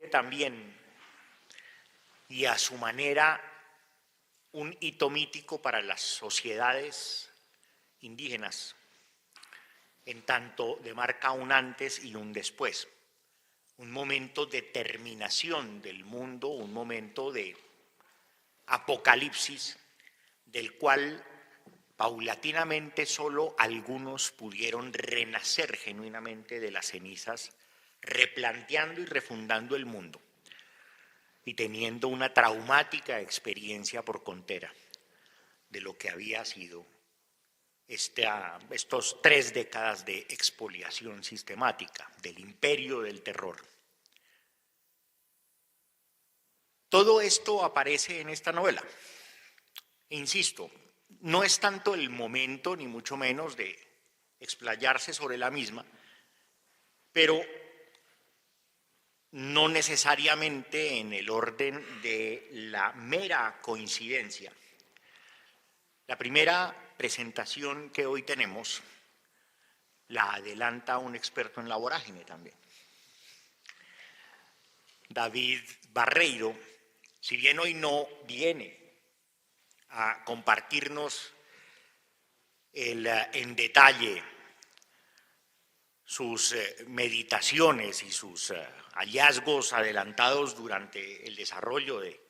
también, y a su manera, un hito mítico para las sociedades indígenas, en tanto demarca un antes y un después, un momento de terminación del mundo, un momento de apocalipsis, del cual paulatinamente solo algunos pudieron renacer genuinamente de las cenizas, replanteando y refundando el mundo y teniendo una traumática experiencia por contera de lo que había sido estos 3 décadas de expoliación sistemática del imperio del terror. Todo esto aparece en esta novela. E insisto, no es tanto el momento, ni mucho menos, de explayarse sobre la misma, pero no necesariamente en el orden de la mera coincidencia. La primera presentación que hoy tenemos la adelanta un experto en la vorágine también. David Barreiro, si bien hoy no viene a compartirnos en detalle sus meditaciones y sus hallazgos adelantados durante el desarrollo de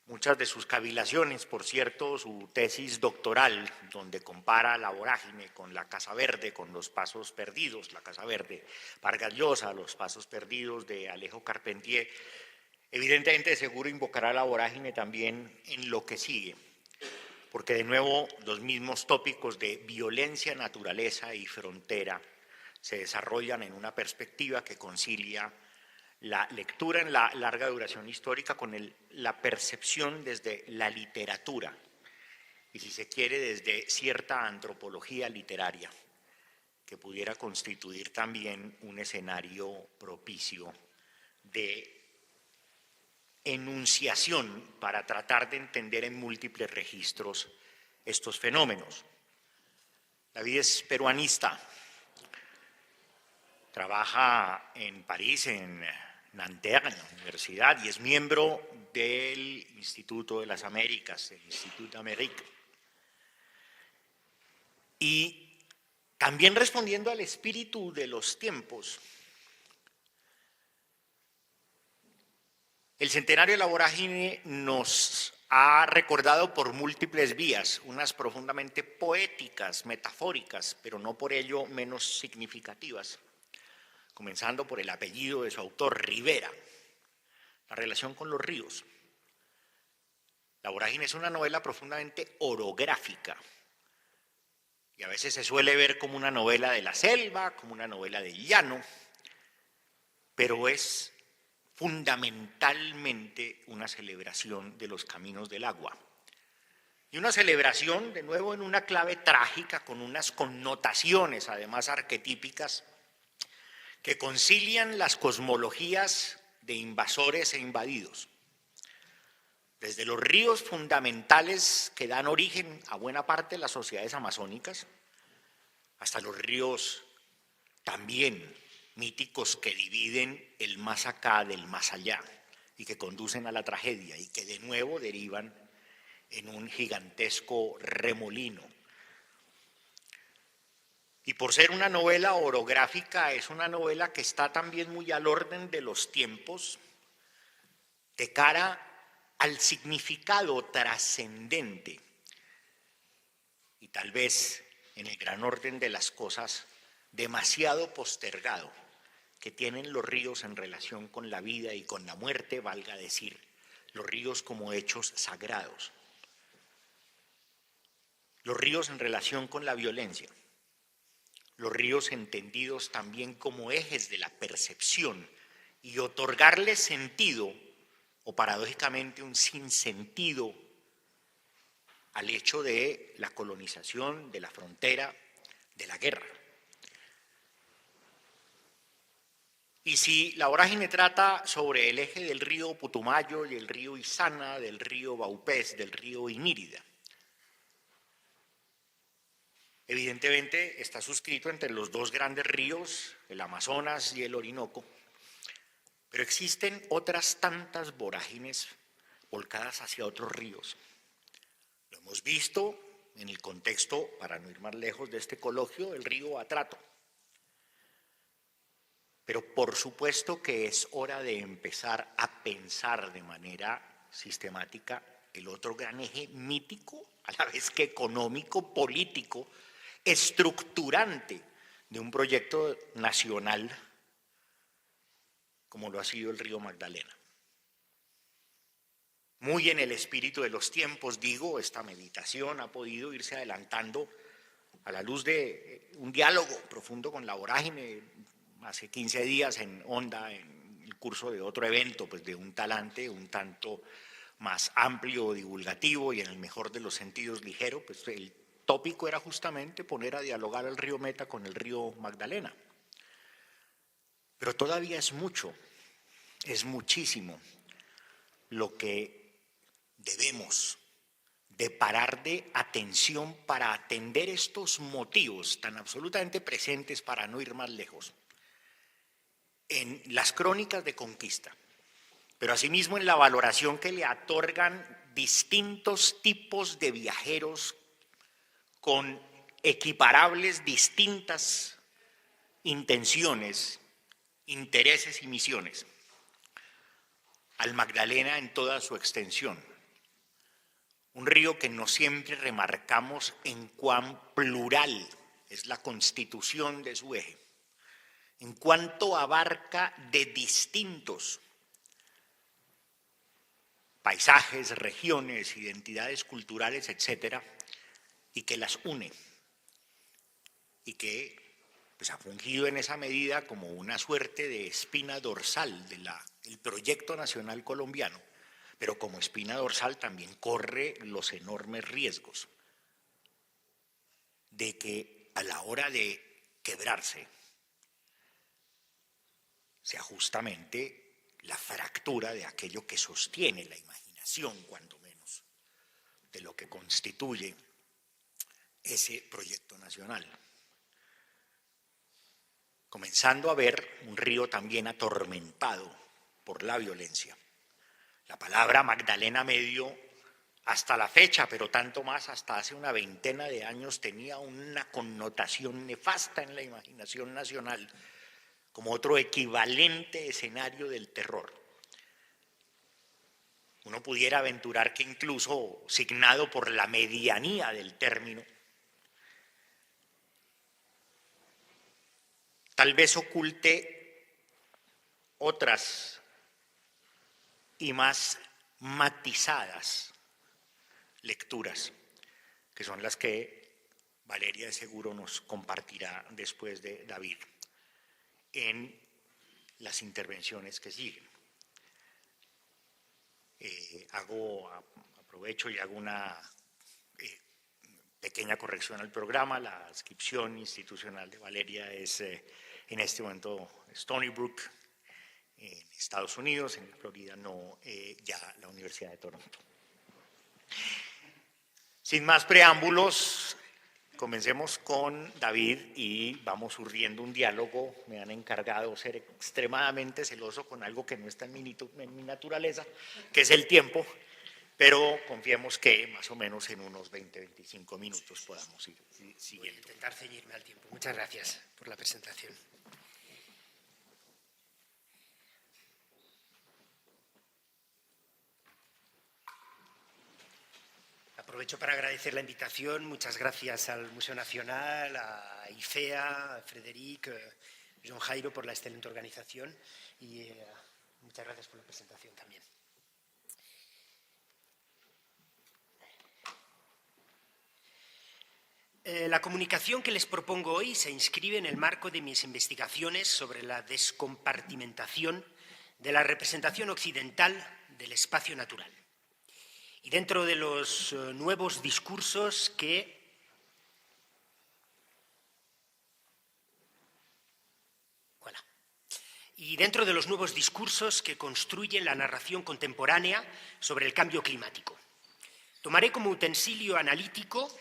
muchas de sus cavilaciones, por cierto, su tesis doctoral, donde compara la vorágine con la Casa Verde, con los pasos perdidos, la Casa Verde, Vargas Llosa, los pasos perdidos de Alejo Carpentier, evidentemente seguro invocará la vorágine también en lo que sigue, porque de nuevo los mismos tópicos de violencia, naturaleza y frontera se desarrollan en una perspectiva que concilia la lectura en la larga duración histórica con la percepción desde la literatura y, si se quiere, desde cierta antropología literaria que pudiera constituir también un escenario propicio de enunciación para tratar de entender en múltiples registros estos fenómenos. David es peruanista, trabaja en París, en Nanterre, en la universidad, y es miembro del Instituto de las Américas, el Institut d'Amérique. Y también respondiendo al espíritu de los tiempos, el centenario de la vorágine nos ha recordado por múltiples vías, unas profundamente poéticas, metafóricas, pero no por ello menos significativas, comenzando por el apellido de su autor, Rivera, la relación con los ríos. La vorágine es una novela profundamente orográfica y a veces se suele ver como una novela de la selva, como una novela del llano, pero es fundamentalmente una celebración de los caminos del agua. Y una celebración, de nuevo, en una clave trágica, con unas connotaciones, además arquetípicas, que concilian las cosmologías de invasores e invadidos. Desde los ríos fundamentales que dan origen a buena parte de las sociedades amazónicas, hasta los ríos también míticos que dividen el más acá del más allá y que conducen a la tragedia y que de nuevo derivan en un gigantesco remolino. Y por ser una novela orográfica, es una novela que está también muy al orden de los tiempos, de cara al significado trascendente y tal vez en el gran orden de las cosas demasiado postergado que tienen los ríos en relación con la vida y con la muerte, valga decir, los ríos como hechos sagrados, los ríos en relación con la violencia, los ríos entendidos también como ejes de la percepción y otorgarles sentido o paradójicamente un sinsentido al hecho de la colonización, de la frontera, de la guerra. Y si la vorágine trata sobre el eje del río Putumayo y el río Izana, del río Baupés, del río Inírida, evidentemente está suscrito entre los dos grandes ríos, el Amazonas y el Orinoco, Pero existen otras tantas vorágines volcadas hacia otros ríos. Lo hemos visto en el contexto, para no ir más lejos de este coloquio, del río Atrato. Pero por supuesto que es hora de empezar a pensar de manera sistemática el otro gran eje mítico, a la vez que económico, político, estructurante de un proyecto nacional como lo ha sido el río Magdalena. Muy en el espíritu de los tiempos, digo, esta meditación ha podido irse adelantando a la luz de un diálogo profundo con la vorágine. Hace 15 días en Onda, en el curso de otro evento, pues de un talante un tanto más amplio, divulgativo y en el mejor de los sentidos ligero, pues el tópico era justamente poner a dialogar al río Meta con el río Magdalena. Pero todavía es mucho, es muchísimo lo que debemos de parar de atención para atender estos motivos tan absolutamente presentes, para no ir más lejos, en las crónicas de conquista, pero asimismo en la valoración que le otorgan distintos tipos de viajeros con equiparables distintas intenciones, intereses y misiones, al Magdalena en toda su extensión. Un río que no siempre remarcamos en cuán plural es la constitución de su eje, en cuanto abarca de distintos paisajes, regiones, identidades culturales, etcétera, y que las une, y que pues, ha fungido en esa medida como una suerte de espina dorsal del proyecto nacional colombiano, pero como espina dorsal también corre los enormes riesgos de que a la hora de quebrarse sea justamente la fractura de aquello que sostiene la imaginación, cuando menos, de lo que constituye ese proyecto nacional. Comenzando a ver un río también atormentado por la violencia. La palabra Magdalena Medio, hasta la fecha, pero tanto más hasta hace una veintena de años, tenía una connotación nefasta en la imaginación nacional, como otro equivalente escenario del terror. Uno pudiera aventurar que incluso signado por la medianía del término, tal vez oculte otras y más matizadas lecturas, que son las que Valeria de seguro nos compartirá después de David en las intervenciones que siguen. Aprovecho y hago una pequeña corrección al programa. La adscripción institucional de Valeria es en este momento Stony Brook, en Estados Unidos, en Florida no, ya la Universidad de Toronto. Sin más preámbulos, comencemos con David y vamos surgiendo un diálogo. Me han encargado ser extremadamente celoso con algo que no está en mi naturaleza, que es el tiempo, pero confiemos que más o menos en unos 20-25 minutos podamos ir siguiendo. Voy a intentar ceñirme al tiempo. Muchas gracias por la presentación. Aprovecho para agradecer la invitación. Muchas gracias al Museo Nacional, a IFEA, a Frederic, John Jairo por la excelente organización y muchas gracias por la presentación también. La comunicación que les propongo hoy se inscribe en el marco de mis investigaciones sobre la descompartimentación de la representación occidental del espacio natural. Y dentro de los nuevos discursos que construyen la narración contemporánea sobre el cambio climático. Tomaré como utensilio analítico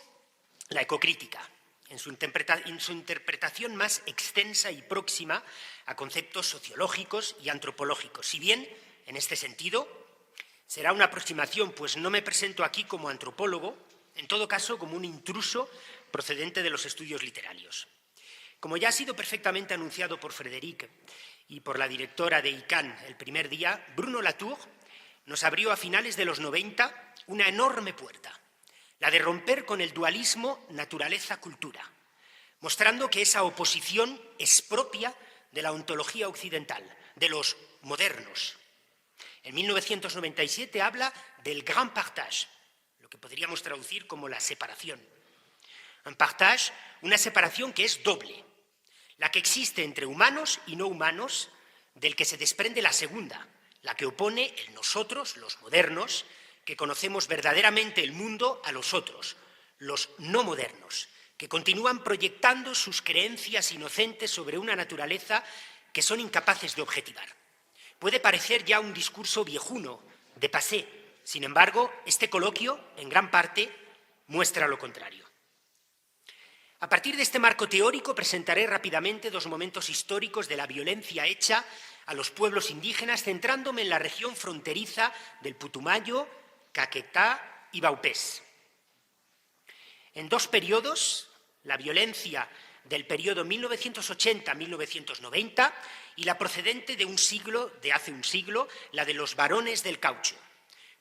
la ecocrítica, en su interpretación más extensa y próxima a conceptos sociológicos y antropológicos. Si bien, en este sentido, será una aproximación, pues no me presento aquí como antropólogo, en todo caso como un intruso procedente de los estudios literarios. Como ya ha sido perfectamente anunciado por Frédéric y por la directora de ICANN el primer día, Bruno Latour nos abrió a finales de los 90 una enorme puerta, la de romper con el dualismo naturaleza-cultura, mostrando que esa oposición es propia de la ontología occidental, de los modernos. En 1997 habla del grand partage, lo que podríamos traducir como la separación. Un partage, una separación que es doble, la que existe entre humanos y no humanos, del que se desprende la segunda, la que opone el nosotros, los modernos, que conocemos verdaderamente el mundo, a los otros, los no modernos, que continúan proyectando sus creencias inocentes sobre una naturaleza que son incapaces de objetivar. Puede parecer ya un discurso viejuno, de passé. Sin embargo, este coloquio, en gran parte, muestra lo contrario. A partir de este marco teórico presentaré rápidamente dos momentos históricos de la violencia hecha a los pueblos indígenas, centrándome en la región fronteriza del Putumayo, Caquetá y Baupés. En dos periodos, la violencia del periodo 1980-1990 y la procedente de hace un siglo, la de los varones del caucho,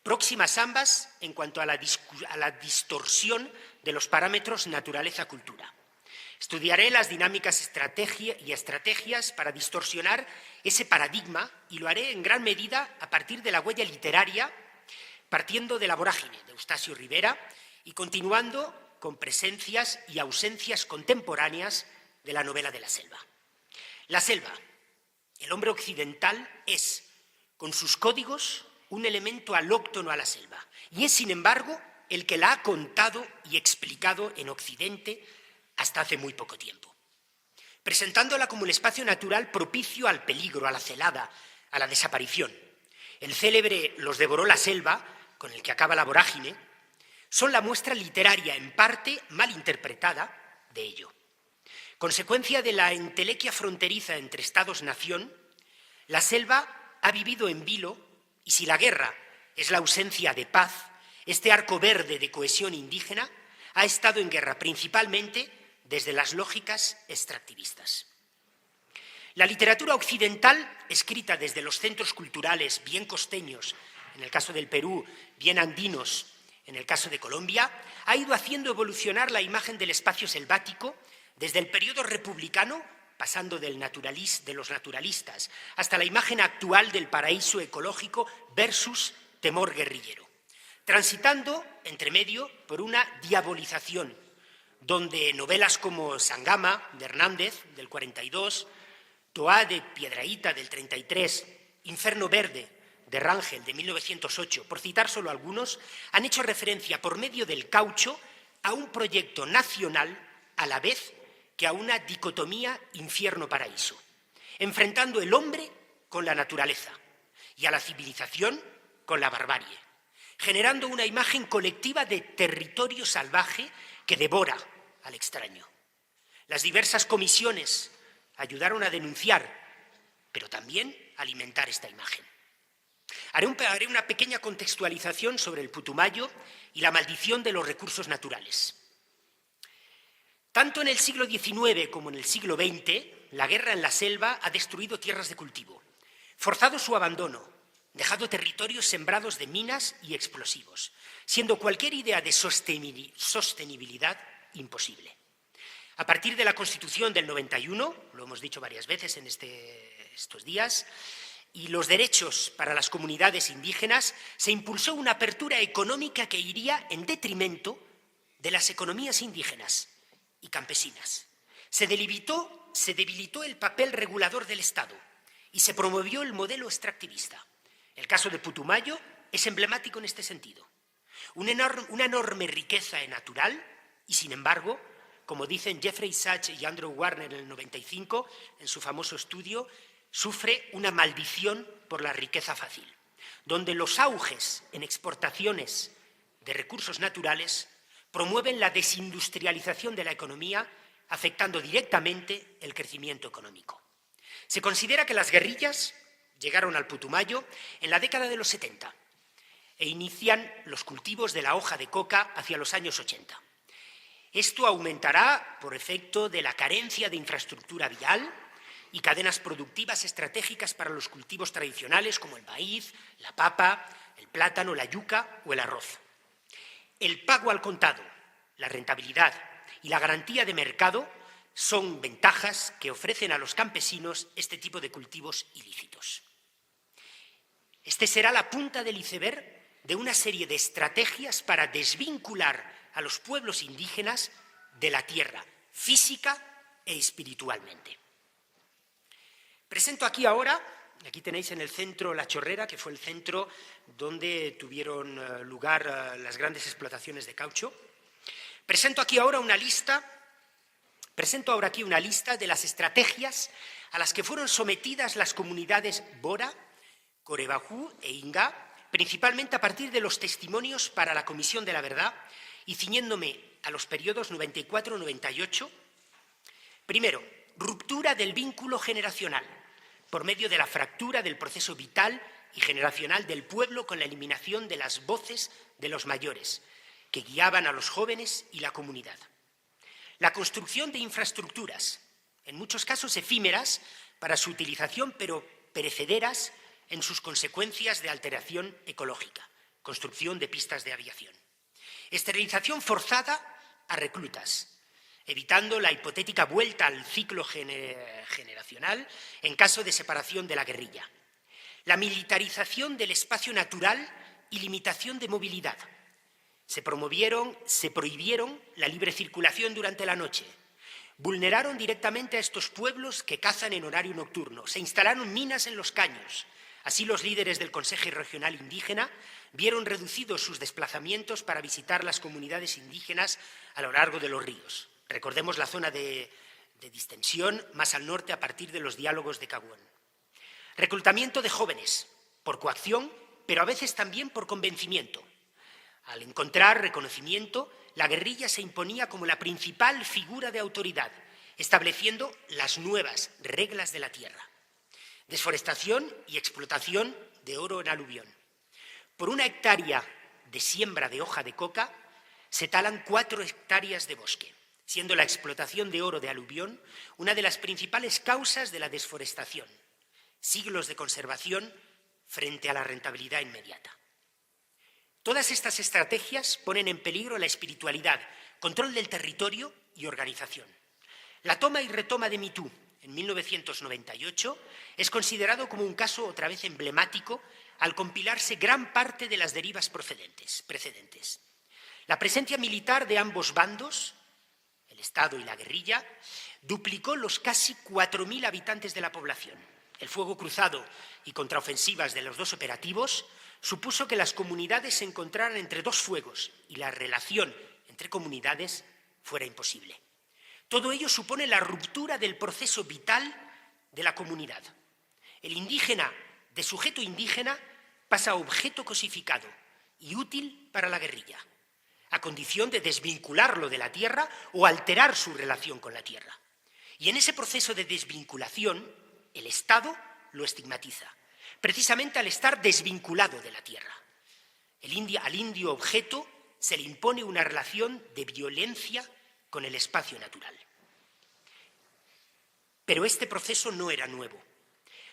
próximas ambas en cuanto a la distorsión de los parámetros naturaleza-cultura. Estudiaré las dinámicas y estrategias para distorsionar ese paradigma y lo haré en gran medida a partir de la huella literaria, partiendo de La vorágine, de Eustacio Rivera, y continuando con presencias y ausencias contemporáneas de la novela de La selva. La selva, el hombre occidental, es, con sus códigos, un elemento alóctono a la selva, y es, sin embargo, el que la ha contado y explicado en Occidente hasta hace muy poco tiempo, presentándola como el espacio natural propicio al peligro, a la celada, a la desaparición. El célebre Los devoró la selva, con el que acaba La vorágine, son la muestra literaria, en parte mal interpretada, de ello. Consecuencia de la entelequia fronteriza entre Estados-nación, la selva ha vivido en vilo, y si la guerra es la ausencia de paz, este arco verde de cohesión indígena ha estado en guerra principalmente desde las lógicas extractivistas. La literatura occidental, escrita desde los centros culturales bien costeños, en el caso del Perú, bien andinos, en el caso de Colombia, ha ido haciendo evolucionar la imagen del espacio selvático desde el periodo republicano, pasando de los naturalistas, hasta la imagen actual del paraíso ecológico versus temor guerrillero, transitando, entre medio, por una diabolización, donde novelas como Sangama, de Hernández, del 42, Toá, de Piedrahíta, del 33, Inferno Verde, de Rangel, de 1908, por citar solo algunos, han hecho referencia por medio del caucho a un proyecto nacional a la vez que a una dicotomía infierno-paraíso, enfrentando el hombre con la naturaleza y a la civilización con la barbarie, generando una imagen colectiva de territorio salvaje que devora al extraño. Las diversas comisiones ayudaron a denunciar, pero también a alimentar esta imagen. Haré una pequeña contextualización sobre el Putumayo y la maldición de los recursos naturales. Tanto en el siglo XIX como en el siglo XX, la guerra en la selva ha destruido tierras de cultivo, forzado su abandono, dejado territorios sembrados de minas y explosivos, siendo cualquier idea de sostenibilidad imposible. A partir de la Constitución del 91, lo hemos dicho varias veces en estos días, y los derechos para las comunidades indígenas, se impulsó una apertura económica que iría en detrimento de las economías indígenas y campesinas. Se debilitó el papel regulador del Estado y se promovió el modelo extractivista. El caso de Putumayo es emblemático en este sentido. Una enorme riqueza natural y, sin embargo, como dicen Jeffrey Sachs y Andrew Warner en el 95, en su famoso estudio, sufre una maldición por la riqueza fácil, donde los auges en exportaciones de recursos naturales promueven la desindustrialización de la economía, afectando directamente el crecimiento económico. Se considera que las guerrillas llegaron al Putumayo en la década de los 70 e inician los cultivos de la hoja de coca hacia los años 80. Esto aumentará por efecto de la carencia de infraestructura vial y cadenas productivas estratégicas para los cultivos tradicionales como el maíz, la papa, el plátano, la yuca o el arroz. El pago al contado, la rentabilidad y la garantía de mercado son ventajas que ofrecen a los campesinos este tipo de cultivos ilícitos. Este será la punta del iceberg de una serie de estrategias para desvincular a los pueblos indígenas de la tierra, física e espiritualmente. Presento aquí ahora, aquí tenéis en el centro La Chorrera, que fue el centro donde tuvieron lugar las grandes explotaciones de caucho. Presento ahora aquí una lista de las estrategias a las que fueron sometidas las comunidades Bora, Corebajú e Inga, principalmente a partir de los testimonios para la Comisión de la Verdad y ciñéndome a los periodos 94-98. Primero, ruptura del vínculo generacional por medio de la fractura del proceso vital y generacional del pueblo con la eliminación de las voces de los mayores, que guiaban a los jóvenes y la comunidad. La construcción de infraestructuras, en muchos casos efímeras para su utilización, pero perecederas en sus consecuencias de alteración ecológica, construcción de pistas de aviación. Esterilización forzada a reclutas, evitando la hipotética vuelta al ciclo generacional en caso de separación de la guerrilla. La militarización del espacio natural y limitación de movilidad. Se prohibieron la libre circulación durante la noche. Vulneraron directamente a estos pueblos que cazan en horario nocturno. Se instalaron minas en los caños. Así, los líderes del Consejo Regional Indígena vieron reducidos sus desplazamientos para visitar las comunidades indígenas a lo largo de los ríos. Recordemos la zona de distensión más al norte a partir de los diálogos de Caguán. Reclutamiento de jóvenes, por coacción, pero a veces también por convencimiento. Al encontrar reconocimiento, la guerrilla se imponía como la principal figura de autoridad, estableciendo las nuevas reglas de la tierra. Desforestación y explotación de oro en aluvión. Por 1 hectárea de siembra de hoja de coca se talan 4 hectáreas de bosque, siendo la explotación de oro de aluvión una de las principales causas de la desforestación. Siglos de conservación frente a la rentabilidad inmediata. Todas estas estrategias ponen en peligro la espiritualidad, control del territorio y organización. La toma y retoma de Mitú en 1998 es considerado como un caso otra vez emblemático al compilarse gran parte de las derivas precedentes. La presencia militar de ambos bandos, el Estado y la guerrilla, duplicó los casi 4.000 habitantes de la población. El fuego cruzado y contraofensivas de los dos operativos supuso que las comunidades se encontraran entre dos fuegos y la relación entre comunidades fuera imposible. Todo ello supone la ruptura del proceso vital de la comunidad. El indígena, de sujeto indígena, pasa a objeto cosificado y útil para la guerrilla, a condición de desvincularlo de la tierra o alterar su relación con la tierra. Y en ese proceso de desvinculación, el Estado lo estigmatiza, precisamente al estar desvinculado de la tierra. Al indio objeto se le impone una relación de violencia con el espacio natural. Pero este proceso no era nuevo.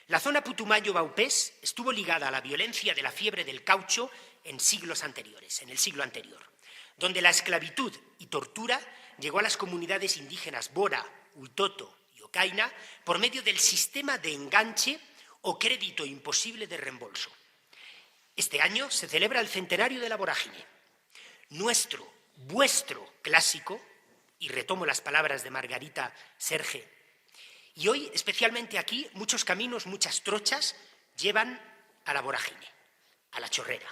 La zona Putumayo-Baupés estuvo ligada a la violencia de la fiebre del caucho en el siglo anterior, donde la esclavitud y tortura llegó a las comunidades indígenas Bora, Uitoto y Ocaina por medio del sistema de enganche o crédito imposible de reembolso. Este año se celebra el centenario de la vorágine. Vuestro clásico, y retomo las palabras de Margarita Serge, y hoy, especialmente aquí, muchos caminos, muchas trochas llevan a la vorágine, a la Chorrera,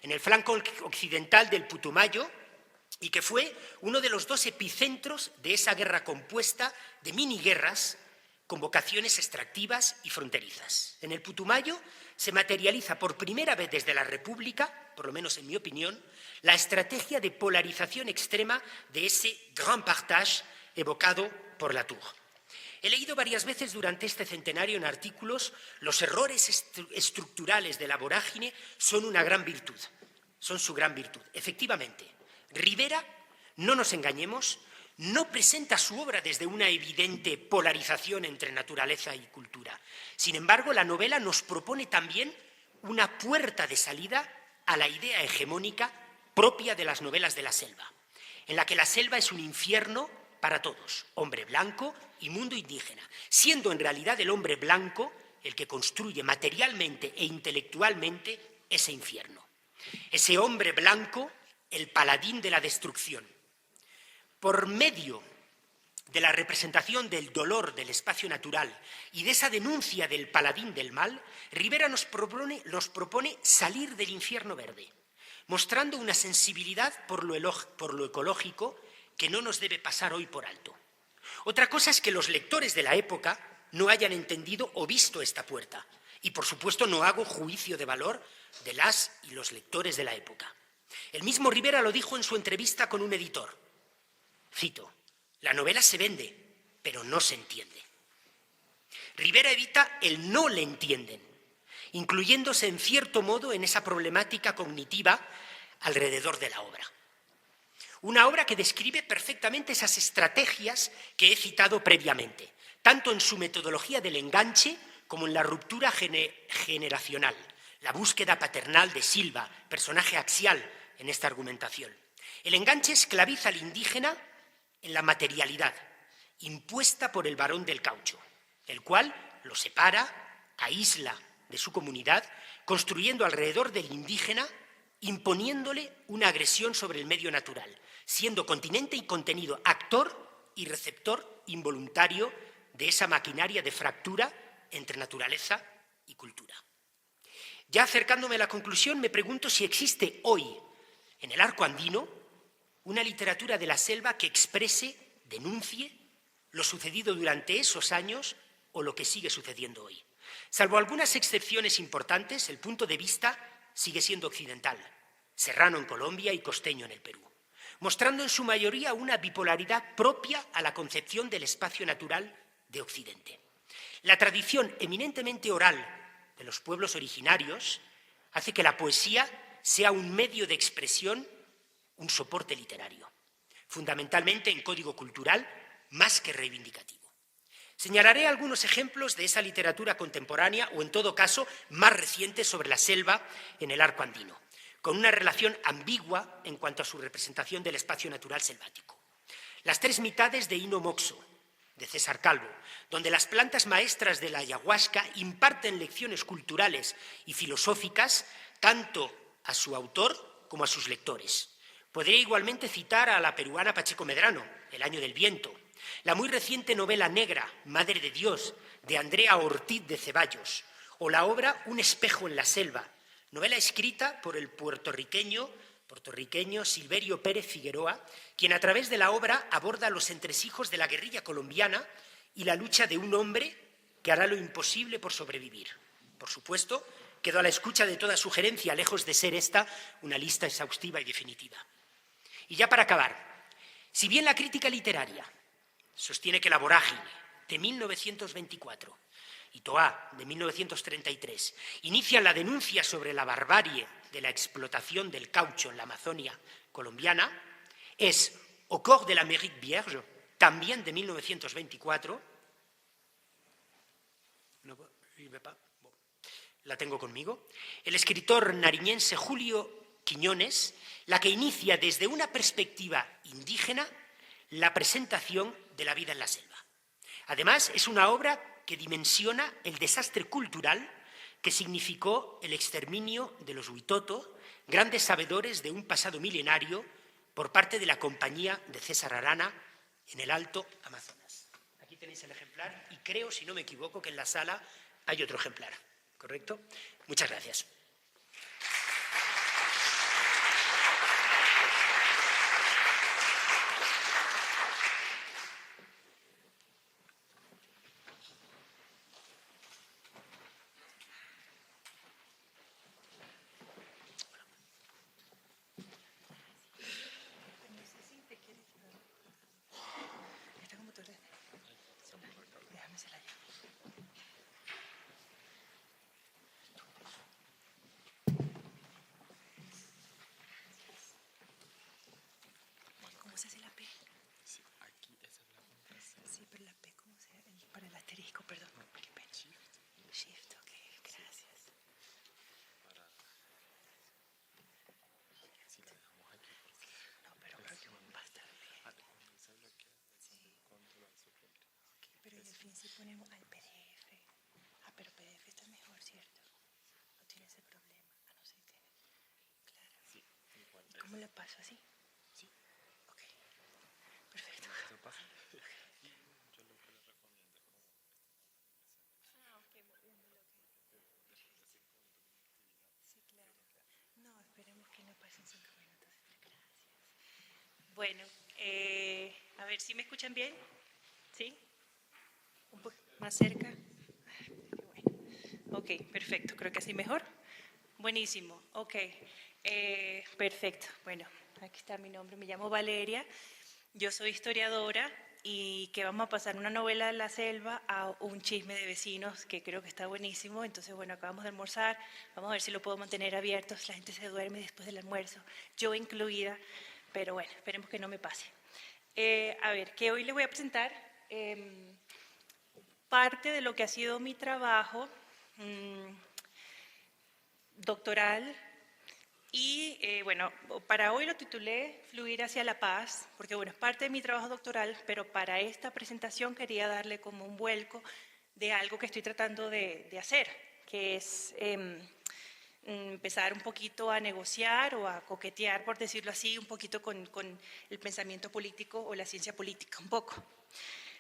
en el flanco occidental del Putumayo, y que fue uno de los dos epicentros de esa guerra compuesta de miniguerras con vocaciones extractivas y fronterizas. En el Putumayo se materializa por primera vez desde la República, por lo menos en mi opinión, la estrategia de polarización extrema de ese grand partage evocado por Latour. He leído varias veces durante este centenario en artículos: los errores estructurales de la vorágine son una gran virtud, son su gran virtud. Efectivamente, Rivera, no nos engañemos, no presenta su obra desde una evidente polarización entre naturaleza y cultura. Sin embargo, la novela nos propone también una puerta de salida a la idea hegemónica propia de las novelas de la selva, en la que la selva es un infierno para todos, hombre blanco y mundo indígena, siendo en realidad el hombre blanco el que construye materialmente e intelectualmente ese infierno. Ese hombre blanco, el paladín de la destrucción. Por medio de la representación del dolor del espacio natural y de esa denuncia del paladín del mal, Rivera nos propone salir del infierno verde, mostrando una sensibilidad por lo ecológico que no nos debe pasar hoy por alto. Otra cosa es que los lectores de la época no hayan entendido o visto esta puerta, y por supuesto no hago juicio de valor de las y los lectores de la época. El mismo Rivera lo dijo en su entrevista con un editor. Cito: la novela se vende, pero no se entiende. Rivera evita el no le entienden, incluyéndose en cierto modo en esa problemática cognitiva alrededor de la obra. Una obra que describe perfectamente esas estrategias que he citado previamente, tanto en su metodología del enganche como en la ruptura generacional, la búsqueda paternal de Silva, personaje axial en esta argumentación. El enganche esclaviza al indígena en la materialidad, impuesta por el varón del caucho, el cual lo separa, aísla de su comunidad, construyendo alrededor del indígena, imponiéndole una agresión sobre el medio natural, siendo continente y contenido, actor y receptor involuntario de esa maquinaria de fractura entre naturaleza y cultura. Ya acercándome a la conclusión, me pregunto si existe hoy, en el arco andino, una literatura de la selva que exprese, denuncie, lo sucedido durante esos años o lo que sigue sucediendo hoy. Salvo algunas excepciones importantes, el punto de vista sigue siendo occidental, serrano en Colombia y costeño en el Perú, mostrando en su mayoría una bipolaridad propia a la concepción del espacio natural de Occidente. La tradición eminentemente oral de los pueblos originarios hace que la poesía sea un medio de expresión, un soporte literario, fundamentalmente en código cultural más que reivindicativo. Señalaré algunos ejemplos de esa literatura contemporánea o, en todo caso, más reciente sobre la selva en el arco andino, con una relación ambigua en cuanto a su representación del espacio natural selvático. Las tres mitades de Hino Moxo, de César Calvo, donde las plantas maestras de la ayahuasca imparten lecciones culturales y filosóficas tanto a su autor como a sus lectores. Podría igualmente citar a la peruana Pacheco Medrano, El año del viento, la muy reciente novela negra, Madre de Dios, de Andrea Ortiz de Ceballos, o la obra Un espejo en la selva, novela escrita por el puertorriqueño Silverio Pérez Figueroa, quien a través de la obra aborda los entresijos de la guerrilla colombiana y la lucha de un hombre que hará lo imposible por sobrevivir. Por supuesto, quedo a la escucha de toda sugerencia, lejos de ser esta una lista exhaustiva y definitiva. Y ya para acabar, si bien la crítica literaria sostiene que La vorágine, de 1924, y Toá, de 1933, inician la denuncia sobre la barbarie de la explotación del caucho en la Amazonia colombiana, es Au cœur de l'Amérique vierge, también de 1924, la tengo conmigo, el escritor nariñense Julio Quiñones, la que inicia desde una perspectiva indígena la presentación de la vida en la selva. Además, es una obra que dimensiona el desastre cultural que significó el exterminio de los Huitoto, grandes sabedores de un pasado milenario, por parte de la compañía de César Arana en el Alto Amazonas. Aquí tenéis el ejemplar y creo, si no me equivoco, que en la sala hay otro ejemplar. ¿Correcto? Muchas gracias. si ponemos al PDF? Ah, pero PDF está mejor, ¿cierto? No tiene ese problema. Ah, no, sí tiene. Claro. Sí, igual. ¿Y cómo lo paso así? Sí. Ok. Perfecto. ¿Eso pasa? Okay. Yo lo que les recomiendo es como... Ah, ok, moviéndolo, ok. Sí, claro. No, esperemos que no pasen 5 minutos. Gracias. Bueno, a ver si me escuchan bien. ¿Sí? Un poco más cerca. Bueno. Ok, perfecto. Creo que así mejor. Buenísimo. Ok. Perfecto. Bueno, aquí está mi nombre. Me llamo Valeria. Yo soy historiadora y que vamos a pasar una novela de la selva a un chisme de vecinos que creo que está buenísimo. Entonces, bueno, acabamos de almorzar. Vamos a ver si lo puedo mantener abierto. La gente se duerme después del almuerzo, yo incluida. Pero bueno, esperemos que no me pase. A ver, que hoy les voy a presentar parte de lo que ha sido mi trabajo doctoral y bueno, para hoy lo titulé Fluir hacia la paz, porque bueno, es parte de mi trabajo doctoral, pero para esta presentación quería darle como un vuelco de algo que estoy tratando de hacer, que es empezar un poquito a negociar o a coquetear, por decirlo así, un poquito con el pensamiento político o la ciencia política, un poco.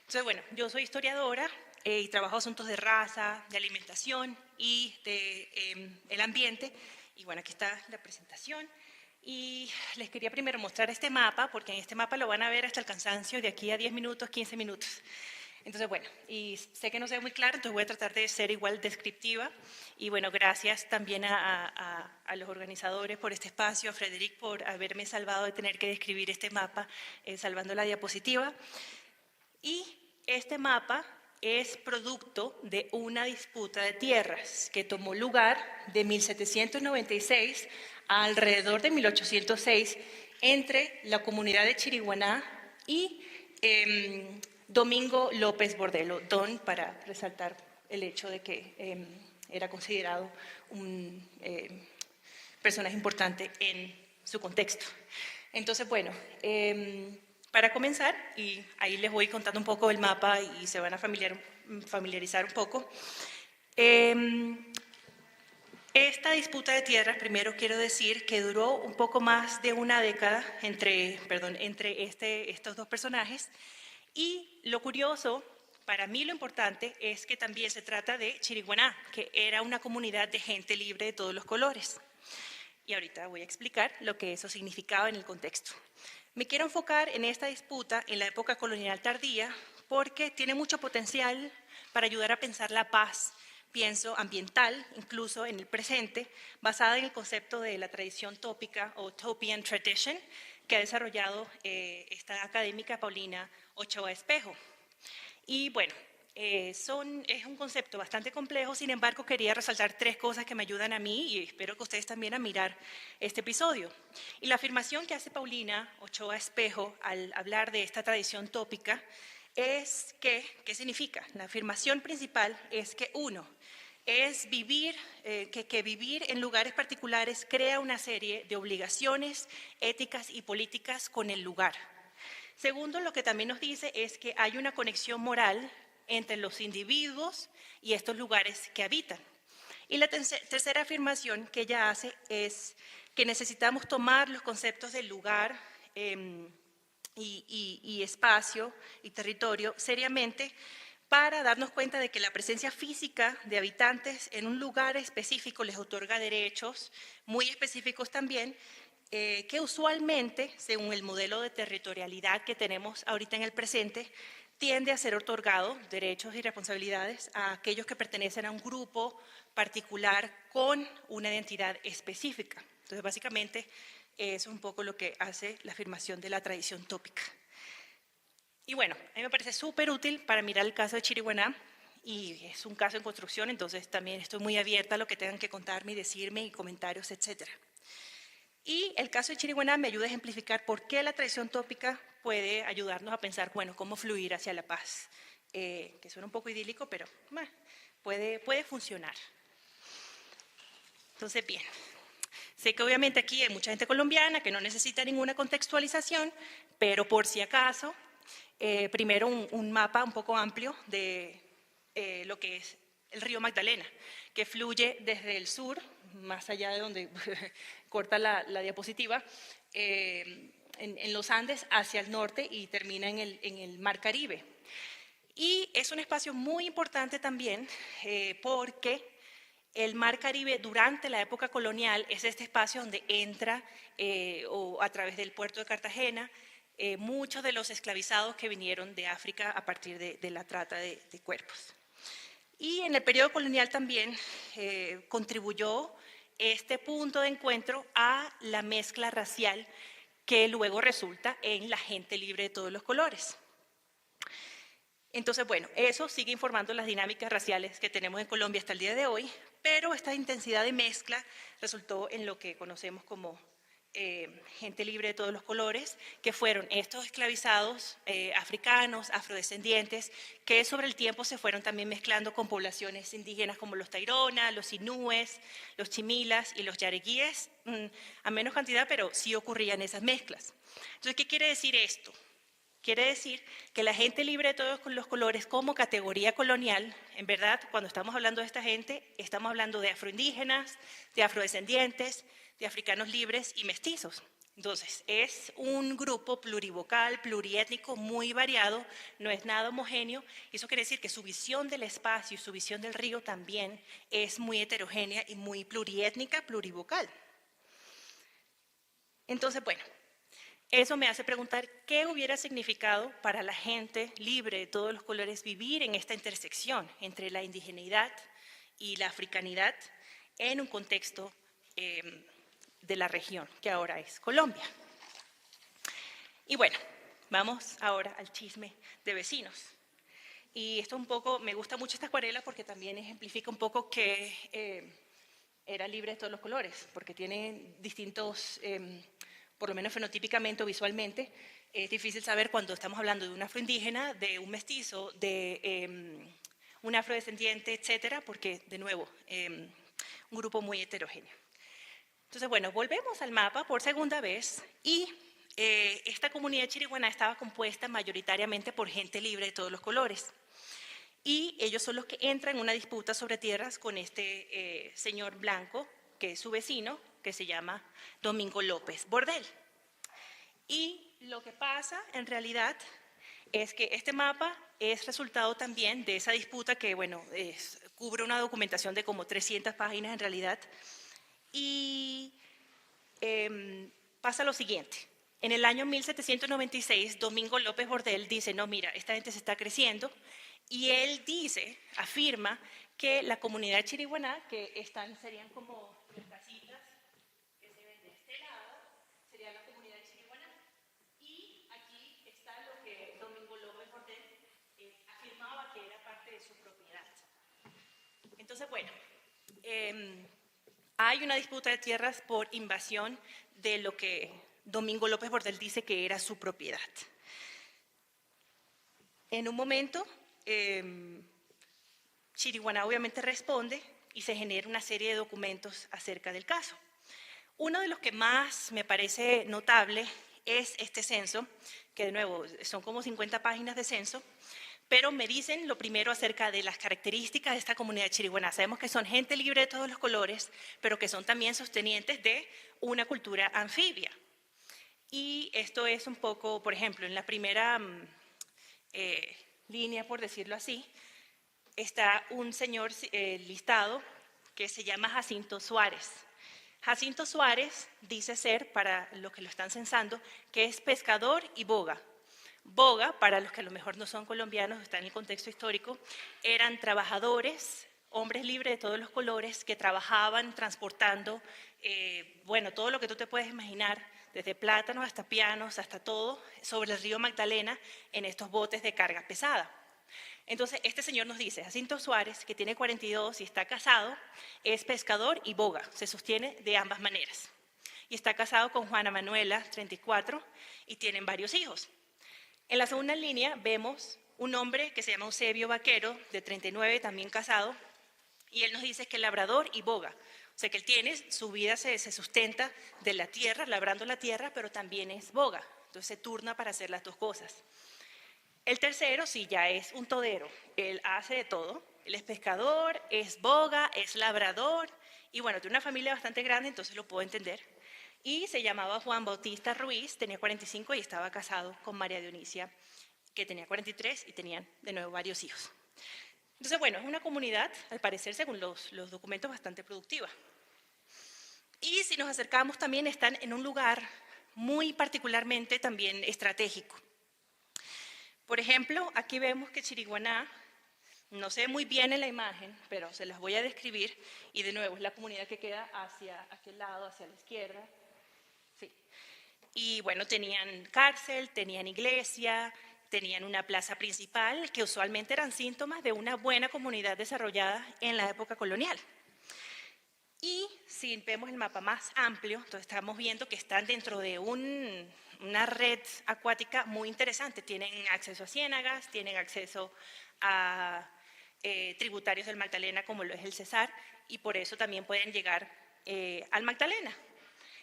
Entonces, bueno, yo soy historiadora y trabajo asuntos de raza, de alimentación y de el ambiente. Y bueno, aquí está la presentación. Y les quería primero mostrar este mapa, porque en este mapa lo van a ver hasta el cansancio de aquí a 10 minutos, 15 minutos. Entonces, bueno, y sé que no se ve muy claro, entonces voy a tratar de ser igual descriptiva. Y bueno, gracias también a los organizadores por este espacio, a Frederic por haberme salvado de tener que describir este mapa, salvando la diapositiva. Y este mapa es producto de una disputa de tierras que tomó lugar de 1796 a alrededor de 1806 entre la comunidad de Chiriguaná y Domingo López Bordelo, don para resaltar el hecho de que era considerado un personaje importante en su contexto. Entonces, bueno, para comenzar, y ahí les voy contando un poco el mapa y se van a familiarizar un poco. Esta disputa de tierras, primero quiero decir que duró un poco más de una década entre estos dos personajes. Y lo curioso, para mí lo importante, es que también se trata de Chiriguaná, que era una comunidad de gente libre de todos los colores. Y ahorita voy a explicar lo que eso significaba en el contexto. Me quiero enfocar en esta disputa en la época colonial tardía porque tiene mucho potencial para ayudar a pensar la paz, pienso, ambiental, incluso en el presente, basada en el concepto de la tradición tópica o Utopian Tradition que ha desarrollado esta académica Paulina Ochoa Espejo. Y bueno, es un concepto bastante complejo, sin embargo quería resaltar 3 cosas que me ayudan a mí y espero que ustedes también a mirar este episodio. Y la afirmación que hace Paulina Ochoa Espejo al hablar de esta tradición tópica es que, ¿qué significa? La afirmación principal es que es vivir, que vivir en lugares particulares crea una serie de obligaciones éticas y políticas con el lugar. Segundo, lo que también nos dice es que hay una conexión moral entre los individuos y estos lugares que habitan. Y la tercera afirmación que ella hace es que necesitamos tomar los conceptos del lugar y espacio y territorio seriamente para darnos cuenta de que la presencia física de habitantes en un lugar específico les otorga derechos muy específicos también, que usualmente, según el modelo de territorialidad que tenemos ahorita en el presente, tiende a ser otorgado derechos y responsabilidades a aquellos que pertenecen a un grupo particular con una identidad específica. Entonces, básicamente, es un poco lo que hace la afirmación de la tradición tópica. Y bueno, a mí me parece súper útil para mirar el caso de Chiriguaná, y es un caso en construcción, entonces también estoy muy abierta a lo que tengan que contarme y decirme y comentarios, etcétera. Y el caso de Chiriguaná me ayuda a ejemplificar por qué la tradición tópica puede ayudarnos a pensar, bueno, cómo fluir hacia la paz, que suena un poco idílico, pero puede funcionar. Entonces, bien, sé que obviamente aquí hay mucha gente colombiana que no necesita ninguna contextualización, pero por si acaso, primero un mapa un poco amplio de lo que es el río Magdalena, que fluye desde el sur, más allá de donde corta la diapositiva, en los Andes hacia el norte y termina en el Mar Caribe. Y es un espacio muy importante también porque el Mar Caribe durante la época colonial es este espacio donde entra o a través del puerto de Cartagena muchos de los esclavizados que vinieron de África a partir de la trata de cuerpos. Y en el periodo colonial también contribuyó este punto de encuentro a la mezcla racial que luego resulta en la gente libre de todos los colores. Entonces, bueno, eso sigue informando las dinámicas raciales que tenemos en Colombia hasta el día de hoy, pero esta intensidad de mezcla resultó en lo que conocemos como gente libre de todos los colores, que fueron estos esclavizados africanos, afrodescendientes, que sobre el tiempo se fueron también mezclando con poblaciones indígenas como los Tairona, los Inúes, los Chimilas y los Yareguíes, a menos cantidad, pero sí ocurrían esas mezclas. Entonces, ¿qué quiere decir esto? Quiere decir que la gente libre de todos los colores como categoría colonial, en verdad, cuando estamos hablando de esta gente, estamos hablando de afroindígenas, de afrodescendientes, de africanos libres y mestizos. Entonces, es un grupo plurivocal, pluriétnico, muy variado, no es nada homogéneo. Eso quiere decir que su visión del espacio y su visión del río también es muy heterogénea y muy pluriétnica, plurivocal. Entonces, bueno, eso me hace preguntar qué hubiera significado para la gente libre de todos los colores vivir en esta intersección entre la indigeneidad y la africanidad en un contexto de la región que ahora es Colombia. Y bueno, vamos ahora al chisme de vecinos. Y esto un poco, me gusta mucho esta acuarela porque también ejemplifica un poco que era libre de todos los colores, porque tiene distintos, por lo menos fenotípicamente o visualmente, es difícil saber cuando estamos hablando de un afroindígena, de un mestizo, de un afrodescendiente, etcétera, porque, de nuevo, un grupo muy heterogéneo. Entonces, bueno, volvemos al mapa por segunda vez y esta comunidad chiriguaná estaba compuesta mayoritariamente por gente libre de todos los colores. Y ellos son los que entran en una disputa sobre tierras con este señor blanco, que es su vecino, que se llama Domingo López Bordel. Y lo que pasa, en realidad, es que este mapa es resultado también de esa disputa que, bueno, cubre una documentación de como 300 páginas en realidad. Y pasa lo siguiente. En el año 1796, Domingo López Bordel dice, no, mira, esta gente se está creciendo. Y él dice, afirma, que la comunidad chiriguaná, que serían como las casitas que se ven de este lado, sería la comunidad chiriguaná. Y aquí está lo que Domingo López Bordel afirmaba que era parte de su propiedad. Entonces, bueno, hay una disputa de tierras por invasión de lo que Domingo López Bordel dice que era su propiedad. En un momento, Chiriguaná obviamente responde y se genera una serie de documentos acerca del caso. Uno de los que más me parece notable es este censo, que de nuevo son como 50 páginas de censo, pero me dicen lo primero acerca de las características de esta comunidad chiriguaná. Sabemos que son gente libre de todos los colores, pero que son también sostenientes de una cultura anfibia. Y esto es un poco, por ejemplo, en la primera línea, por decirlo así, está un señor listado que se llama Jacinto Suárez. Jacinto Suárez dice ser, para los que lo están censando, que es pescador y boga. Boga, para los que a lo mejor no son colombianos, están en el contexto histórico, eran trabajadores, hombres libres de todos los colores, que trabajaban transportando, bueno, todo lo que tú te puedes imaginar, desde plátanos hasta pianos, hasta todo, sobre el río Magdalena, en estos botes de carga pesada. Entonces, este señor nos dice, Jacinto Suárez, que tiene 42 y está casado, es pescador y boga, se sostiene de ambas maneras. Y está casado con Juana Manuela, 34, y tienen varios hijos. En la segunda línea vemos un hombre que se llama Eusebio Vaquero, de 39, también casado, y él nos dice que es labrador y boga. O sea que él tiene, su vida se sustenta de la tierra, labrando la tierra, pero también es boga. Entonces se turna para hacer las dos cosas. El tercero sí ya es un todero, él hace de todo, él es pescador, es boga, es labrador y bueno, tiene una familia bastante grande, entonces lo puedo entender. Y se llamaba Juan Bautista Ruiz, tenía 45 y estaba casado con María Dionisia, que tenía 43 y tenían de nuevo varios hijos. Entonces, bueno, es una comunidad, al parecer, según los documentos, bastante productiva. Y si nos acercamos también están en un lugar muy particularmente también estratégico. Por ejemplo, aquí vemos que Chiriguaná, no se ve muy bien en la imagen, pero se las voy a describir, y de nuevo es la comunidad que queda hacia aquel lado, hacia la izquierda. Sí. Y bueno, tenían cárcel, tenían iglesia, tenían una plaza principal, que usualmente eran síntomas de una buena comunidad desarrollada en la época colonial. Y si vemos el mapa más amplio, entonces estamos viendo que están dentro de una red acuática muy interesante. Tienen acceso a ciénagas, tienen acceso a tributarios del Magdalena como lo es el Cesar, y por eso también pueden llegar al Magdalena.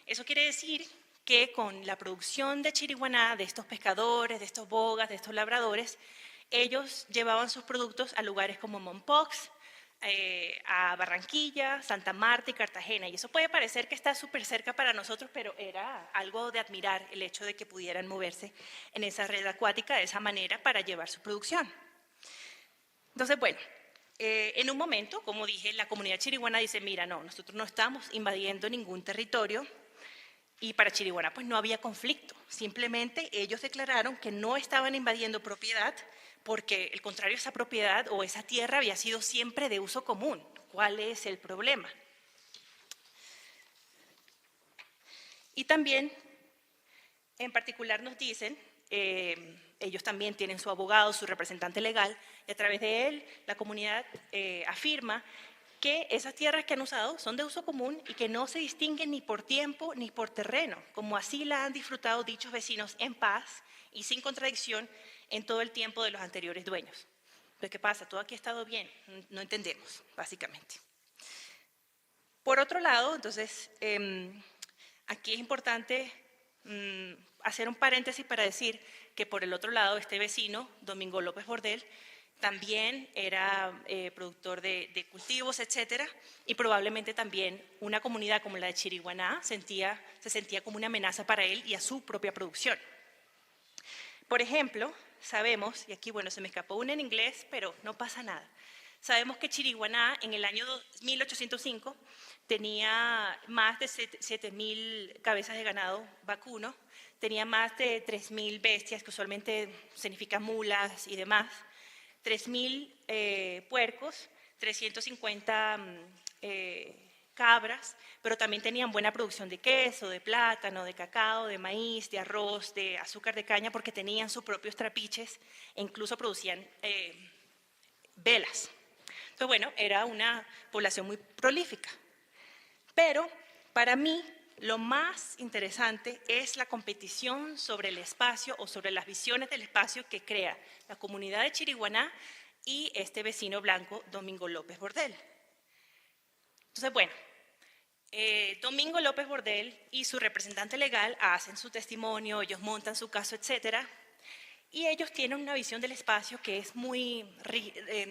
Eso quiere decir que con la producción de Chiriguaná, de estos pescadores, de estos bogas, de estos labradores, ellos llevaban sus productos a lugares como Mompox, a Barranquilla, Santa Marta y Cartagena. Y eso puede parecer que está súper cerca para nosotros, pero era algo de admirar el hecho de que pudieran moverse en esa red acuática de esa manera para llevar su producción. Entonces, bueno, en un momento, como dije, la comunidad chiriguana dice, mira, no, nosotros no estamos invadiendo ningún territorio, y para Chiriguaná pues no había conflicto, simplemente ellos declararon que no estaban invadiendo propiedad porque el contrario, esa propiedad o esa tierra había sido siempre de uso común. ¿Cuál es el problema? Y también, en particular nos dicen, ellos también tienen su abogado, su representante legal, y a través de él la comunidad afirma que esas tierras que han usado son de uso común y que no se distinguen ni por tiempo ni por terreno, como así la han disfrutado dichos vecinos en paz y sin contradicción en todo el tiempo de los anteriores dueños. Pero ¿qué pasa? Todo aquí ha estado bien, no entendemos, básicamente. Por otro lado, entonces, aquí es importante hacer un paréntesis para decir que por el otro lado, este vecino, Domingo López Bordel, también era productor de cultivos, etcétera, y probablemente también una comunidad como la de Chiriguaná se sentía como una amenaza para él y a su propia producción. Por ejemplo, sabemos, y aquí bueno, se me escapó una en inglés, pero no pasa nada. Sabemos que Chiriguaná en el año 1805 tenía más de 7.000 cabezas de ganado vacuno, tenía más de 3.000 bestias, que usualmente significan mulas y demás, 3.000 puercos, 350 cabras, pero también tenían buena producción de queso, de plátano, de cacao, de maíz, de arroz, de azúcar de caña, porque tenían sus propios trapiches e incluso producían velas. Entonces, bueno, era una población muy prolífica. Pero para mí lo más interesante es la competición sobre el espacio o sobre las visiones del espacio que crea la comunidad de Chiriguaná y este vecino blanco, Domingo López Bordel. Entonces, bueno, Domingo López Bordel y su representante legal hacen su testimonio, ellos montan su caso, etcétera, y ellos tienen una visión del espacio que es muy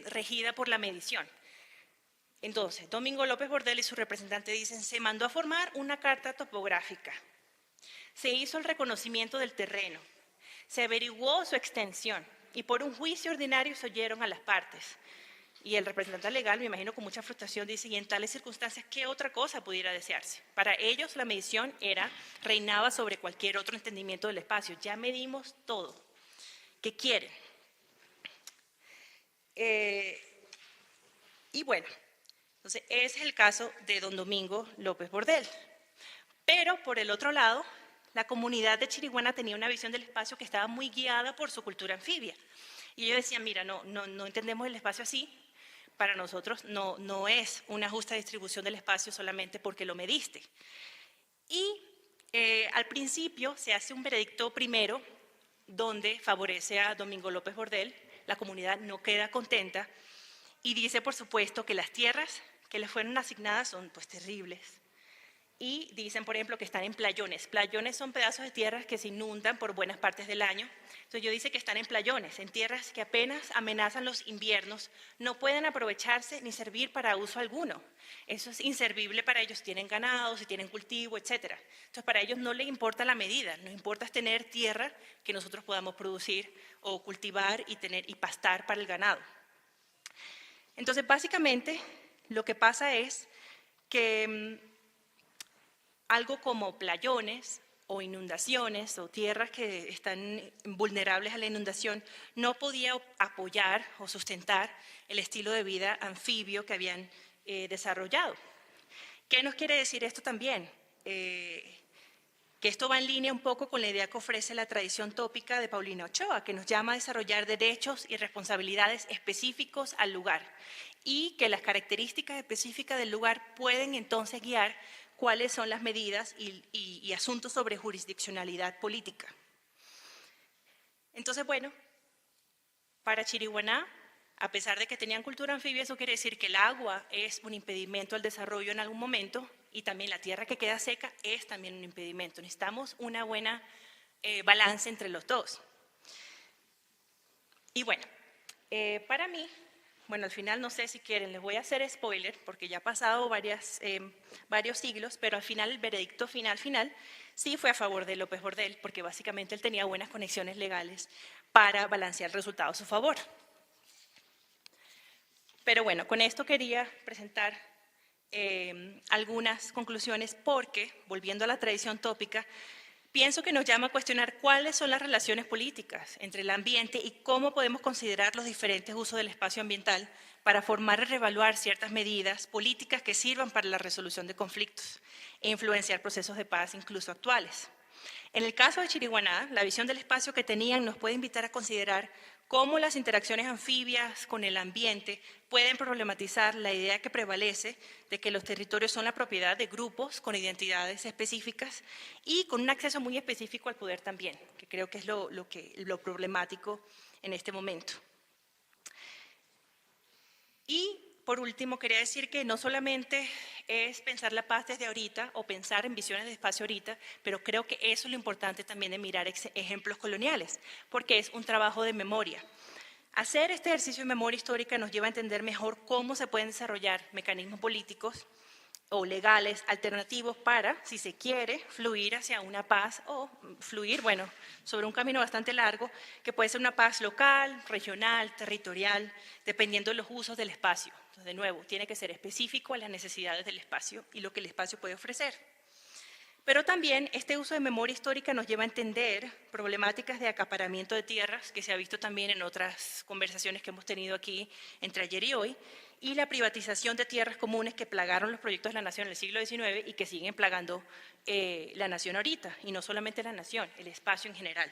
regida por la medición. Entonces, Domingo López Bordel y su representante dicen, se mandó a formar una carta topográfica, se hizo el reconocimiento del terreno, se averiguó su extensión y por un juicio ordinario se oyeron a las partes. Y el representante legal, me imagino con mucha frustración, dice, y en tales circunstancias, ¿qué otra cosa pudiera desearse? Para ellos la medición reinaba sobre cualquier otro entendimiento del espacio. Ya medimos todo. ¿Qué quieren? Y bueno, entonces ese es el caso de don Domingo López Bordel. Pero por el otro lado, la comunidad de Chiriguaná tenía una visión del espacio que estaba muy guiada por su cultura anfibia. Y ellos decían, mira, no entendemos el espacio así. Para nosotros no es una justa distribución del espacio solamente porque lo mediste. Y al principio se hace un veredicto primero donde favorece a Domingo López Bordel, la comunidad no queda contenta y dice, por supuesto, que las tierras que le fueron asignadas son pues terribles y dicen, por ejemplo, que están en playones. Playones son pedazos de tierras que se inundan por buenas partes del año. Entonces yo dice que están en playones, en tierras que apenas amenazan los inviernos, no pueden aprovecharse ni servir para uso alguno. Eso es inservible para ellos, si tienen ganado, si tienen cultivo, etc. Entonces para ellos no les importa la medida, nos importa es tener tierra que nosotros podamos producir o cultivar y pastar para el ganado. Entonces básicamente lo que pasa es que algo como playones o inundaciones o tierras que están vulnerables a la inundación no podía apoyar o sustentar el estilo de vida anfibio que habían desarrollado. ¿Qué nos quiere decir esto también? Que esto va en línea un poco con la idea que ofrece la tradición tópica de Paulina Ochoa, que nos llama a desarrollar derechos y responsabilidades específicos al lugar y que las características específicas del lugar pueden entonces guiar cuáles son las medidas y asuntos sobre jurisdiccionalidad política. Entonces, bueno, para Chiriguaná, a pesar de que tenían cultura anfibia, eso quiere decir que el agua es un impedimento al desarrollo en algún momento y también la tierra que queda seca es también un impedimento. Necesitamos una buena balance entre los dos. Y bueno, para mí, bueno, al final no sé si quieren, les voy a hacer spoiler porque ya ha pasado varios siglos, pero al final el veredicto final sí fue a favor de López Bordel porque básicamente él tenía buenas conexiones legales para balancear el resultado a su favor. Pero bueno, con esto quería presentar algunas conclusiones porque, volviendo a la tradición tópica, pienso que nos llama a cuestionar cuáles son las relaciones políticas entre el ambiente y cómo podemos considerar los diferentes usos del espacio ambiental para formar y reevaluar ciertas medidas políticas que sirvan para la resolución de conflictos e influenciar procesos de paz incluso actuales. En el caso de Chiriguaná, la visión del espacio que tenían nos puede invitar a considerar cómo las interacciones anfibias con el ambiente pueden problematizar la idea que prevalece de que los territorios son la propiedad de grupos con identidades específicas y con un acceso muy específico al poder también, que creo que es lo problemático en este momento. Y por último, quería decir que no solamente es pensar la paz desde ahorita o pensar en visiones de espacio ahorita, pero creo que eso es lo importante también de mirar ejemplos coloniales, porque es un trabajo de memoria. Hacer este ejercicio de memoria histórica nos lleva a entender mejor cómo se pueden desarrollar mecanismos políticos o legales alternativos para, si se quiere, fluir hacia una paz o fluir, bueno, sobre un camino bastante largo, que puede ser una paz local, regional, territorial, dependiendo de los usos del espacio. Entonces, de nuevo, tiene que ser específico a las necesidades del espacio y lo que el espacio puede ofrecer. Pero también este uso de memoria histórica nos lleva a entender problemáticas de acaparamiento de tierras, que se ha visto también en otras conversaciones que hemos tenido aquí entre ayer y hoy, y la privatización de tierras comunes que plagaron los proyectos de la nación en el siglo XIX y que siguen plagando la nación ahorita, y no solamente la nación, el espacio en general.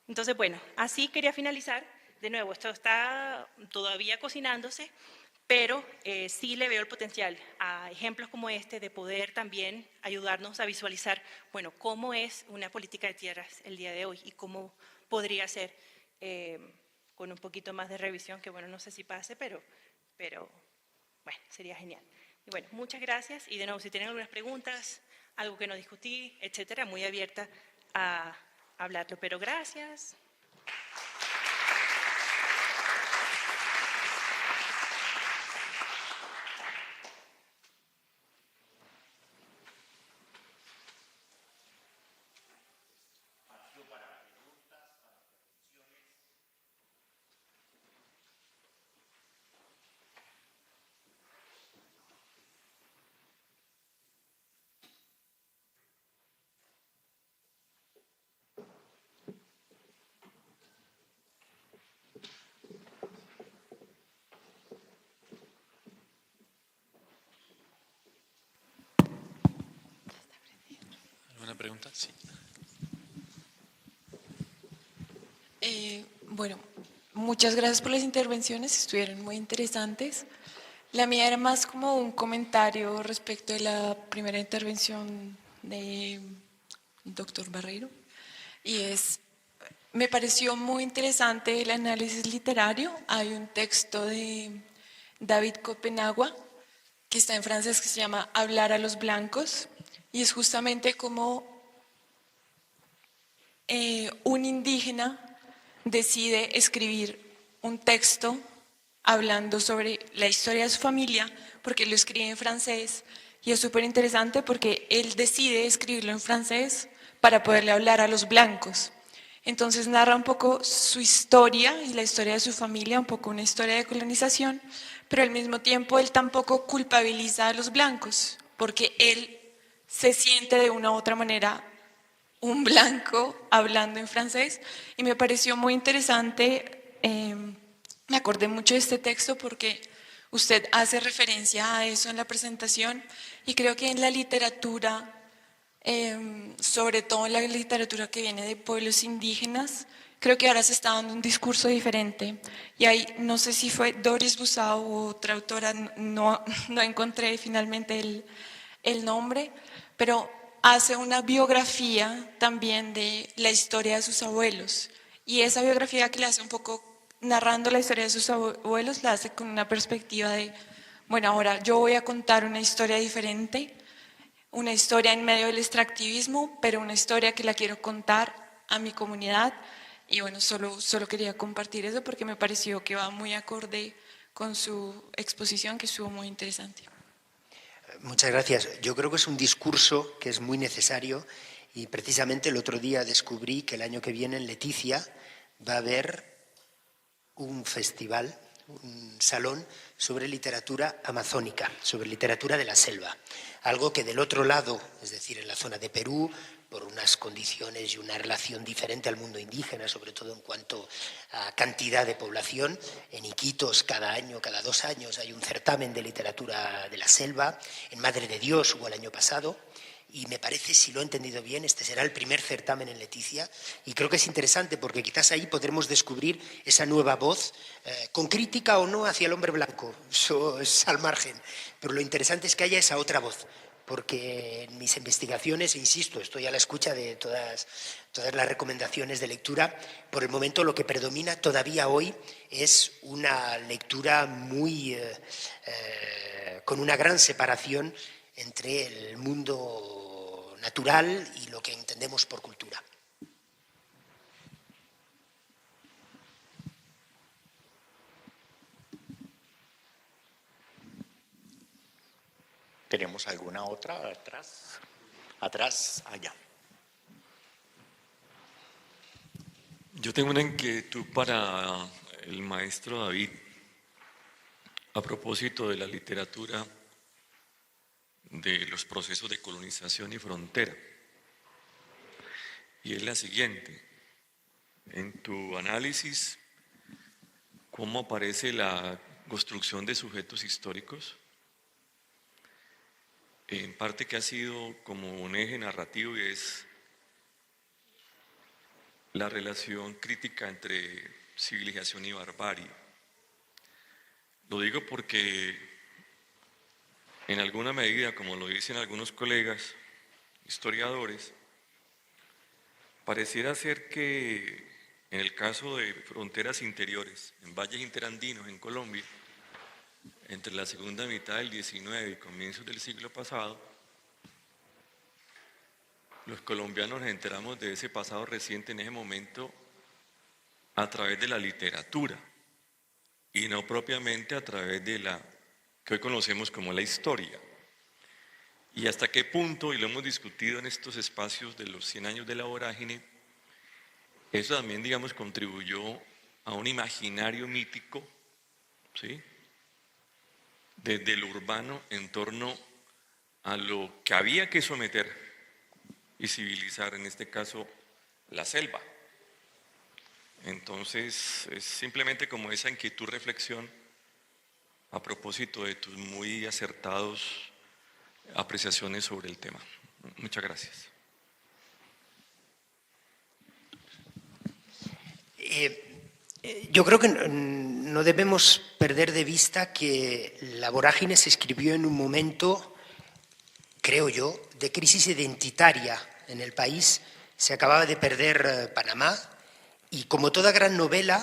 Entonces, bueno, así quería finalizar. De nuevo, esto está todavía cocinándose, pero sí le veo el potencial a ejemplos como este de poder también ayudarnos a visualizar, bueno, cómo es una política de tierras el día de hoy y cómo podría ser con un poquito más de revisión, que bueno, no sé si pase, pero bueno, sería genial. Y bueno, muchas gracias y de nuevo, si tienen algunas preguntas, algo que no discutí, etcétera, muy abierta a hablarlo, pero gracias. ¿Alguna pregunta? Sí. Bueno, muchas gracias por las intervenciones, estuvieron muy interesantes. La mía era más como un comentario respecto de la primera intervención del doctor Barreiro, y me pareció muy interesante el análisis literario. Hay un texto de David Copenagua que está en francés, que se llama Hablar a los blancos, y es justamente como un indígena decide escribir un texto hablando sobre la historia de su familia, porque lo escribe en francés, y es súper interesante porque él decide escribirlo en francés para poderle hablar a los blancos. Entonces narra un poco su historia y la historia de su familia, un poco una historia de colonización, pero al mismo tiempo él tampoco culpabiliza a los blancos, porque él se siente de una u otra manera un blanco hablando en francés, y me pareció muy interesante. Me acordé mucho de este texto porque usted hace referencia a eso en la presentación, y creo que en la literatura, sobre todo en la literatura que viene de pueblos indígenas, creo que ahora se está dando un discurso diferente. Y ahí, no sé si fue Doris Bussau u otra autora, no encontré finalmente el nombre, pero hace una biografía también de la historia de sus abuelos. Y esa biografía que le hace un poco narrando la historia de sus abuelos, la hace con una perspectiva de, bueno, ahora yo voy a contar una historia diferente, una historia en medio del extractivismo, pero una historia que la quiero contar a mi comunidad. Y bueno, solo quería compartir eso porque me pareció que va muy acorde con su exposición, que estuvo muy interesante. Muchas gracias. Yo creo que es un discurso que es muy necesario, y precisamente el otro día descubrí que el año que viene en Leticia va a haber un festival, un salón sobre literatura amazónica, sobre literatura de la selva. Algo que del otro lado, es decir, en la zona de Perú, por unas condiciones y una relación diferente al mundo indígena, sobre todo en cuanto a cantidad de población. En Iquitos cada año, cada 2 años, hay un certamen de literatura de la selva. En Madre de Dios hubo el año pasado. Y me parece, si lo he entendido bien, este será el primer certamen en Leticia, y creo que es interesante porque quizás ahí podremos descubrir esa nueva voz, con crítica o no hacia el hombre blanco, eso es al margen, pero lo interesante es que haya esa otra voz, porque en mis investigaciones, insisto, estoy a la escucha de todas las recomendaciones de lectura. Por el momento lo que predomina todavía hoy es una lectura muy con una gran separación entre el mundo natural y lo que entendemos por cultura. ¿Tenemos alguna otra atrás? Atrás, allá. Yo tengo una inquietud para el maestro David a propósito de la literatura de los procesos de colonización y frontera. Y es la siguiente. En tu análisis, ¿cómo aparece la construcción de sujetos históricos? En parte que ha sido como un eje narrativo, y es la relación crítica entre civilización y barbarie. Lo digo porque en alguna medida, como lo dicen algunos colegas historiadores, pareciera ser que en el caso de fronteras interiores, en valles interandinos en Colombia, entre la segunda mitad del XIX y comienzos del siglo pasado, los colombianos nos enteramos de ese pasado reciente en ese momento a través de la literatura y no propiamente a través de la que hoy conocemos como la historia. Y hasta qué punto, y lo hemos discutido en estos espacios de los 100 años de la vorágine, eso también, digamos, contribuyó a un imaginario mítico, ¿sí?, desde lo urbano en torno a lo que había que someter y civilizar, en este caso, la selva. Entonces, es simplemente como esa inquietud, reflexión, a propósito de tus muy acertados apreciaciones sobre el tema. Muchas gracias. Yo creo que no debemos perder de vista que La vorágine se escribió en un momento, creo yo, de crisis identitaria en el país. Se acababa de perder Panamá y, como toda gran novela,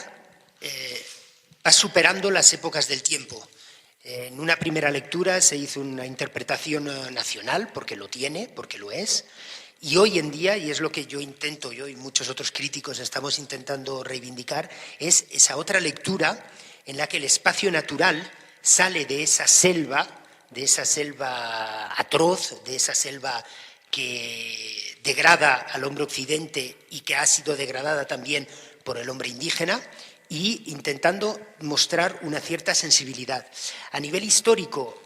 va superando las épocas del tiempo. En una primera lectura se hizo una interpretación nacional, porque lo tiene, porque lo es, y hoy en día, y es lo que yo intento, yo y muchos otros críticos estamos intentando reivindicar, es esa otra lectura en la que el espacio natural sale de esa selva atroz, de esa selva que degrada al hombre occidente y que ha sido degradada también por el hombre indígena, y intentando mostrar una cierta sensibilidad. A nivel histórico,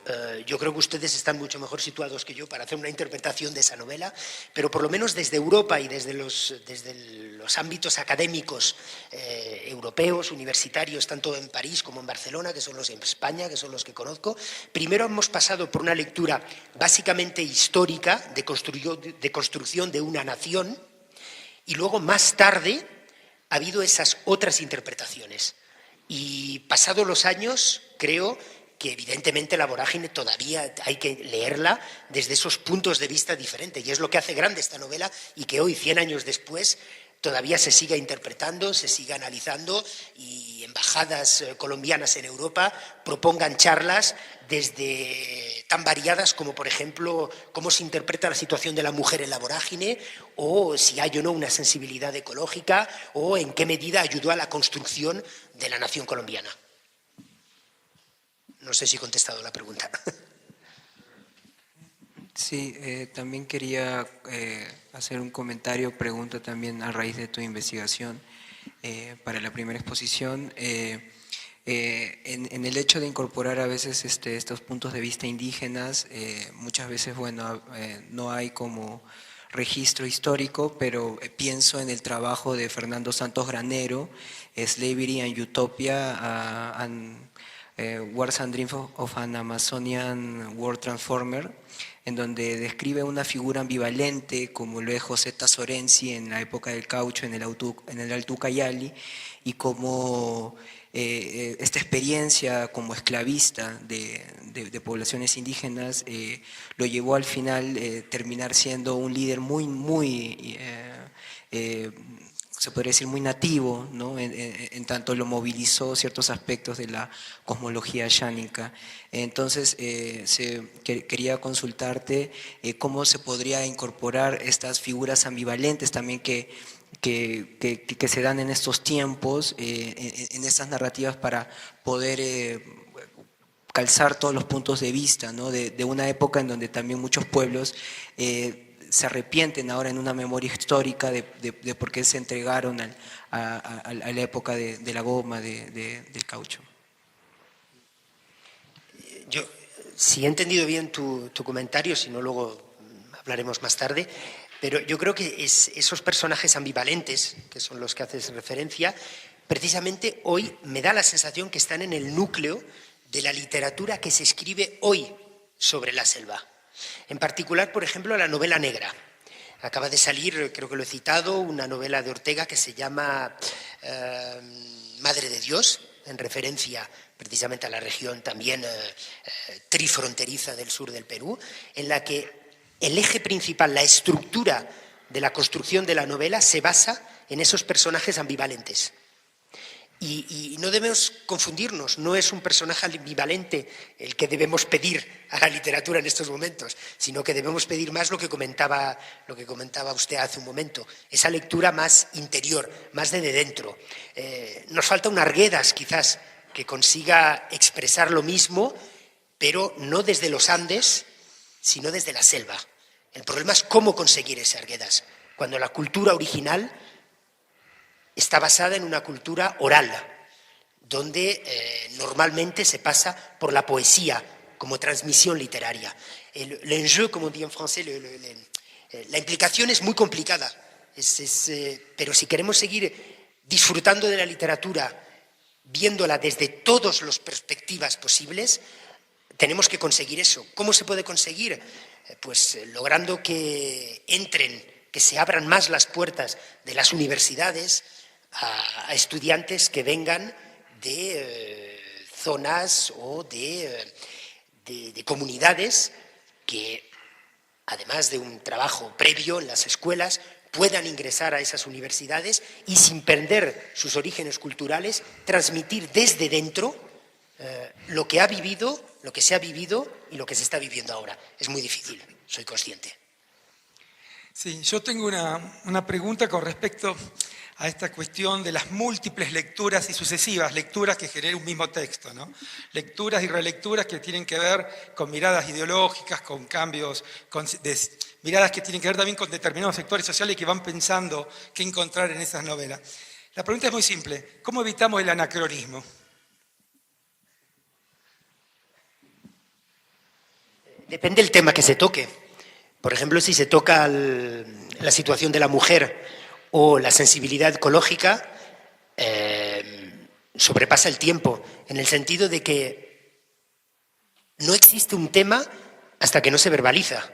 yo creo que ustedes están mucho mejor situados que yo para hacer una interpretación de esa novela, pero por lo menos desde Europa y desde los ámbitos académicos europeos, universitarios, tanto en París como en Barcelona, que son los en España, que son los que conozco, primero hemos pasado por una lectura básicamente histórica de construcción de una nación, y luego más tarde ha habido esas otras interpretaciones. Y pasados los años, creo que evidentemente la vorágine todavía hay que leerla desde esos puntos de vista diferentes. Y es lo que hace grande esta novela y que hoy, 100 años después, todavía se siga interpretando, se siga analizando, y embajadas colombianas en Europa propongan charlas desde tan variadas como, por ejemplo, cómo se interpreta la situación de la mujer en la vorágine, o si hay o no una sensibilidad ecológica, o en qué medida ayudó a la construcción de la nación colombiana. No sé si he contestado la pregunta. Sí, también quería hacer un comentario, pregunta también a raíz de tu investigación para la primera exposición. En el hecho de incorporar a veces estos puntos de vista indígenas, muchas veces, bueno, no hay como registro histórico, pero pienso en el trabajo de Fernando Santos Granero, Slavery and Utopia, Wars and Dreams of an Amazonian World Transformer, en donde describe una figura ambivalente como lo es José Tazorenzi en la época del caucho en el Alto Ucayali, y como esta experiencia como esclavista de poblaciones indígenas lo llevó al final terminar siendo un líder muy se podría decir muy nativo, ¿no? En tanto lo movilizó ciertos aspectos de la cosmología yánica. Entonces, quería consultarte cómo se podría incorporar estas figuras ambivalentes también que se dan en estos tiempos, en estas narrativas, para poder calzar todos los puntos de vista, ¿no? de una época en donde también muchos pueblos se arrepienten ahora en una memoria histórica de por qué se entregaron a la época de la goma, del caucho. Yo, si he entendido bien tu comentario, si no luego hablaremos más tarde, pero yo creo que esos personajes ambivalentes, que son los que haces referencia, precisamente hoy me da la sensación que están en el núcleo de la literatura que se escribe hoy sobre la selva. En particular, por ejemplo, la novela negra. Acaba de salir, creo que lo he citado, una novela de Ortega que se llama Madre de Dios, en referencia precisamente a la región también trifronteriza del sur del Perú, en la que el eje principal, la estructura de la construcción de la novela se basa en esos personajes ambivalentes. Y no debemos confundirnos, no es un personaje ambivalente el que debemos pedir a la literatura en estos momentos, sino que debemos pedir más lo que comentaba usted hace un momento, esa lectura más interior, más de dentro. Nos falta un Arguedas, quizás, que consiga expresar lo mismo, pero no desde los Andes, sino desde la selva. El problema es cómo conseguir ese Arguedas, cuando la cultura original está basada en una cultura oral, donde normalmente se pasa por la poesía como transmisión literaria. L'enjeu, como dit en francés, la implicación es muy complicada, pero si queremos seguir disfrutando de la literatura, viéndola desde todas las perspectivas posibles, tenemos que conseguir eso. ¿Cómo se puede conseguir? Pues logrando que entren, que se abran más las puertas de las universidades a estudiantes que vengan de zonas o de comunidades que, además de un trabajo previo en las escuelas, puedan ingresar a esas universidades y, sin perder sus orígenes culturales, transmitir desde dentro lo que ha vivido, lo que se ha vivido y lo que se está viviendo ahora. Es muy difícil, soy consciente. Sí, yo tengo una pregunta con respecto a esta cuestión de las múltiples lecturas y sucesivas lecturas que genera un mismo texto, ¿no? Lecturas y relecturas que tienen que ver con miradas ideológicas, con cambios, miradas que tienen que ver también con determinados sectores sociales que van pensando qué encontrar en esas novelas. La pregunta es muy simple: ¿cómo evitamos el anacronismo? Depende del tema que se toque. Por ejemplo, si se toca la situación de la mujer o la sensibilidad ecológica, sobrepasa el tiempo, en el sentido de que no existe un tema hasta que no se verbaliza.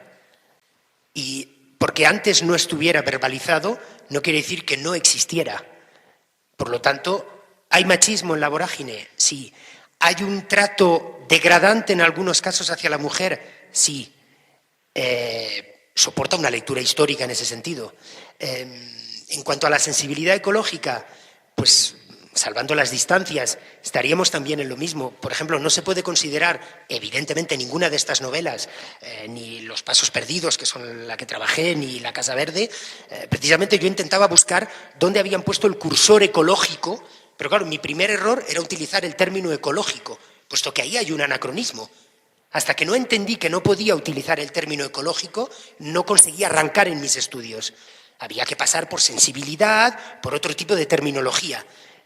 Y porque antes no estuviera verbalizado, no quiere decir que no existiera. Por lo tanto, ¿hay machismo en la vorágine? Sí. ¿Hay un trato degradante en algunos casos hacia la mujer? Sí. Soporta una lectura histórica en ese sentido. En cuanto a la sensibilidad ecológica, pues salvando las distancias, estaríamos también en lo mismo. Por ejemplo, no se puede considerar, evidentemente, ninguna de estas novelas, ni Los pasos perdidos, que son la que trabajé, ni La Casa Verde. Precisamente yo intentaba buscar dónde habían puesto el cursor ecológico, pero claro, mi primer error era utilizar el término ecológico, puesto que ahí hay un anacronismo. Hasta que no entendí que no podía utilizar el término ecológico, no conseguía arrancar en mis estudios. Había que pasar por sensibilidad, por otro tipo de terminología.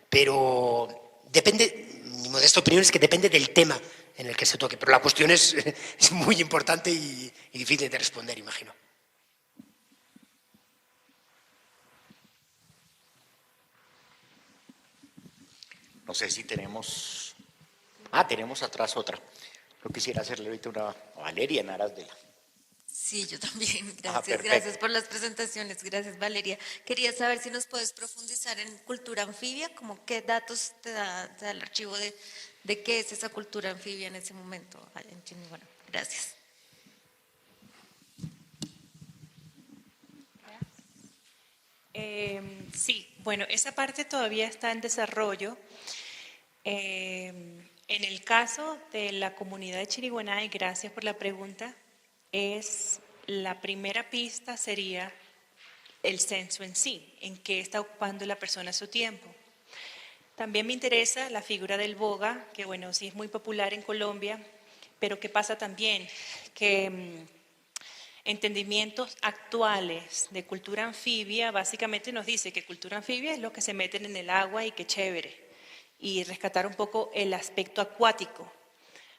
Pero depende, mi modesta opinión es que depende del tema en el que se toque. Pero la cuestión es muy importante y difícil de responder, imagino. No sé si tenemos... tenemos atrás otra. Yo quisiera hacerle ahorita una a Valeria en aras de la... Sí, yo también. Gracias, perfecto. gracias por las presentaciones. Gracias, Valeria. Quería saber si nos puedes profundizar en cultura anfibia, como qué datos te da el archivo de qué es esa cultura anfibia en ese momento en Chile. Bueno, gracias. Sí, bueno, esa parte todavía está en desarrollo. En el caso de la comunidad de Chiriguaná, y gracias por la pregunta, la primera pista sería el censo en sí, en qué está ocupando la persona su tiempo. También me interesa la figura del boga, que bueno, sí es muy popular en Colombia, pero ¿qué pasa también? Que entendimientos actuales de cultura anfibia básicamente nos dice que cultura anfibia es lo que se meten en el agua y que chévere, y rescatar un poco el aspecto acuático.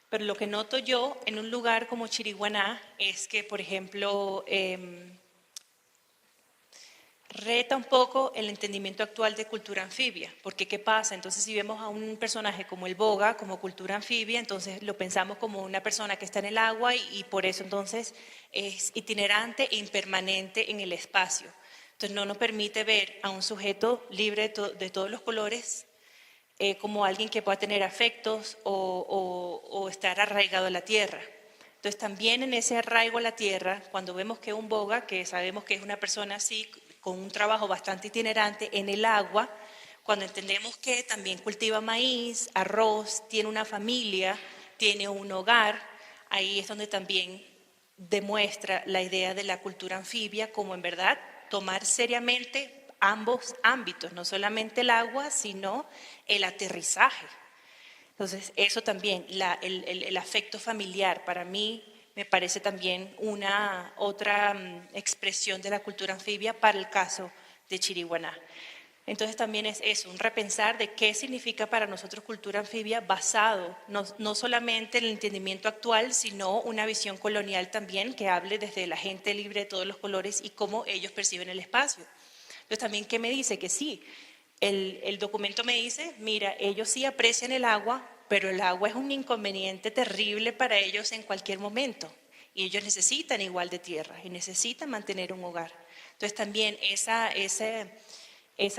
Pero lo que noto yo en un lugar como Chiriguaná es que, por ejemplo, reta un poco el entendimiento actual de cultura anfibia, porque ¿qué pasa? Entonces, si vemos a un personaje como el boga, como cultura anfibia, entonces lo pensamos como una persona que está en el agua y por eso entonces es itinerante e impermanente en el espacio. Entonces, no nos permite ver a un sujeto libre de todos los colores como alguien que pueda tener afectos o estar arraigado a la tierra. Entonces, también en ese arraigo a la tierra, cuando vemos que un boga, que sabemos que es una persona así, con un trabajo bastante itinerante en el agua, cuando entendemos que también cultiva maíz, arroz, tiene una familia, tiene un hogar, ahí es donde también demuestra la idea de la cultura anfibia como en verdad tomar seriamente ambos ámbitos, no solamente el agua, sino el aterrizaje. Entonces, eso también, el afecto familiar, para mí me parece también una otra expresión de la cultura anfibia para el caso de Chiriguaná. Entonces también es eso, un repensar de qué significa para nosotros cultura anfibia basado no solamente en el entendimiento actual, sino una visión colonial también que hable desde la gente libre de todos los colores y cómo ellos perciben el espacio. Entonces también, ¿qué me dice? Que sí, el documento me dice, mira, ellos sí aprecian el agua, pero el agua es un inconveniente terrible para ellos en cualquier momento. Y ellos necesitan igual de tierra y necesitan mantener un hogar. Entonces también esa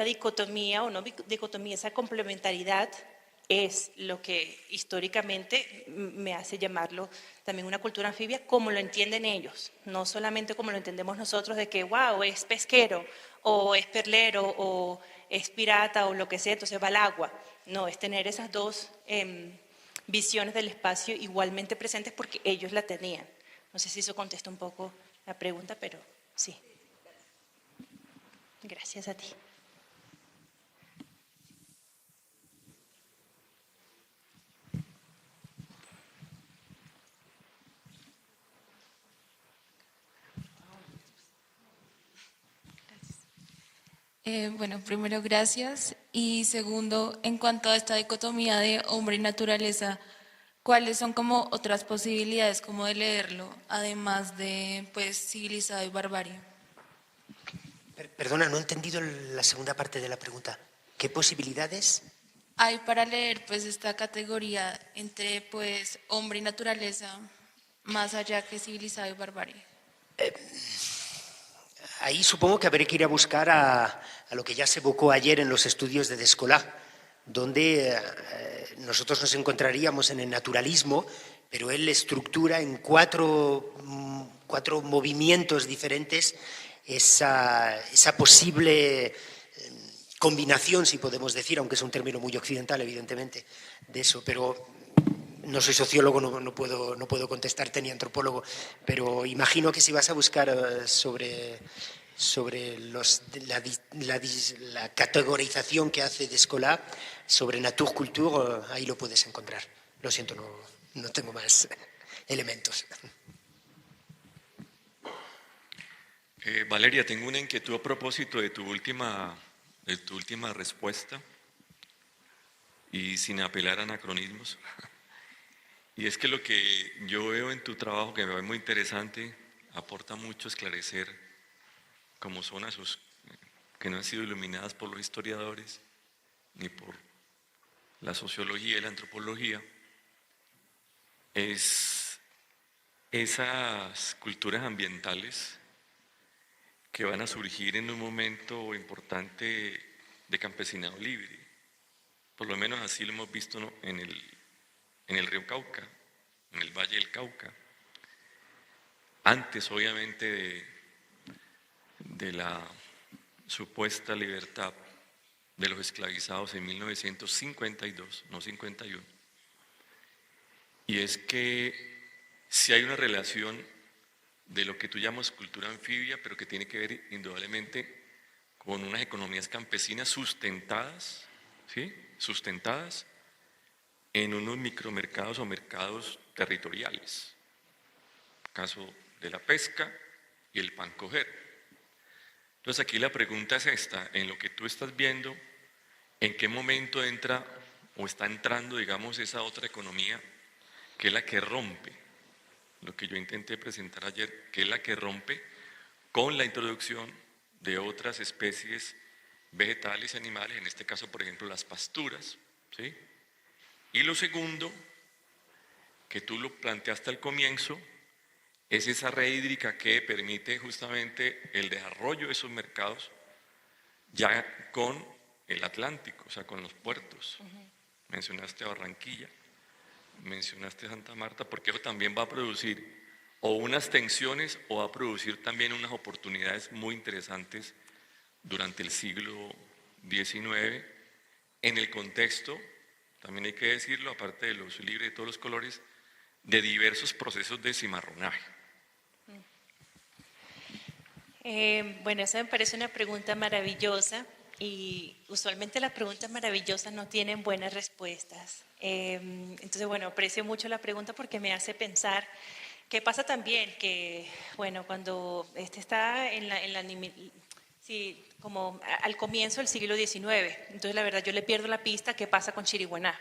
dicotomía, o no dicotomía, esa complementariedad es lo que históricamente me hace llamarlo también una cultura anfibia como lo entienden ellos, no solamente como lo entendemos nosotros de que wow, es pesquero o es perlero o es pirata o lo que sea, entonces va al agua. No, es tener esas dos visiones del espacio igualmente presentes porque ellos la tenían. No sé si eso contesta un poco la pregunta, pero sí. Gracias a ti. Bueno, primero, gracias. Y segundo, en cuanto a esta dicotomía de hombre y naturaleza, ¿cuáles son como otras posibilidades como de leerlo, además de pues civilizado y barbarie? Perdona, no he entendido la segunda parte de la pregunta. ¿Qué posibilidades? Hay para leer pues esta categoría entre pues hombre y naturaleza, más allá que civilizado y barbarie. Ahí supongo que habré que ir a buscar a lo que ya se evocó ayer en los estudios de Descolat, donde nosotros nos encontraríamos en el naturalismo, pero él estructura en cuatro movimientos diferentes esa posible combinación, si podemos decir, aunque es un término muy occidental, evidentemente, de eso, pero no soy sociólogo, no puedo contestarte ni antropólogo, pero imagino que si vas a buscar sobre la categorización que hace Descolat sobre Nature Culture, ahí lo puedes encontrar. Lo siento, no tengo más elementos. Valeria, tengo una inquietud a propósito de tu última respuesta y sin apelar a anacronismos. Y es que lo que yo veo en tu trabajo, que me ve muy interesante, aporta mucho esclarecer como zonas que no han sido iluminadas por los historiadores ni por la sociología y la antropología, es esas culturas ambientales que van a surgir en un momento importante de campesinado libre. Por lo menos así lo hemos visto, ¿no?, en el río Cauca, en el Valle del Cauca. Antes, obviamente, de la supuesta libertad de los esclavizados en 1952, no 51. Y es que si hay una relación de lo que tú llamas cultura anfibia, pero que tiene que ver indudablemente con unas economías campesinas sustentadas, ¿sí?, sustentadas en unos micromercados o mercados territoriales, caso de la pesca y el pan coger. Entonces aquí la pregunta es esta: en lo que tú estás viendo, ¿en qué momento entra o está entrando, digamos, esa otra economía que es la que rompe lo que yo intenté presentar ayer, que es la que rompe con la introducción de otras especies vegetales y animales, en este caso, por ejemplo, las pasturas, ¿sí? Y lo segundo, que tú lo planteaste al comienzo, es esa red hídrica que permite justamente el desarrollo de esos mercados ya con el Atlántico, o sea, con los puertos. Mencionaste Barranquilla, mencionaste Santa Marta, porque eso también va a producir o unas tensiones o va a producir también unas oportunidades muy interesantes durante el siglo XIX en el contexto, también hay que decirlo, aparte de los libres de todos los colores, de diversos procesos de cimarronaje. Bueno, esa me parece una pregunta maravillosa y usualmente las preguntas maravillosas no tienen buenas respuestas. Entonces, bueno, aprecio mucho la pregunta porque me hace pensar qué pasa también que, bueno, cuando está sí, como al comienzo del siglo XIX, entonces la verdad yo le pierdo la pista qué pasa con Chiriguaná.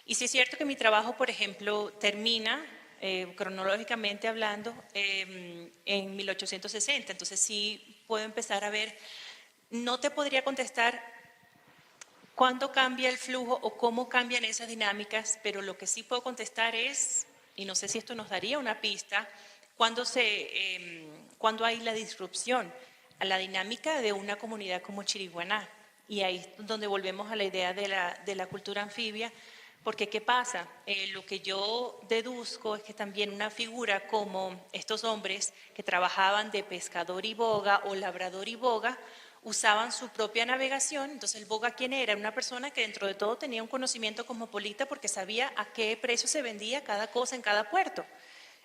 Y sí es cierto que mi trabajo, por ejemplo, termina cronológicamente hablando en 1860, entonces sí puedo empezar a ver, no te podría contestar cuándo cambia el flujo o cómo cambian esas dinámicas, pero lo que sí puedo contestar es, y no sé si esto nos daría una pista, cuándo hay la disrupción a la dinámica de una comunidad como Chiriguaná. Y ahí es donde volvemos a la idea de la cultura anfibia, porque ¿qué pasa? Lo que yo deduzco es que también una figura como estos hombres que trabajaban de pescador y boga o labrador y boga, usaban su propia navegación. Entonces el boga, ¿quién era? Una persona que dentro de todo tenía un conocimiento cosmopolita porque sabía a qué precio se vendía cada cosa en cada puerto.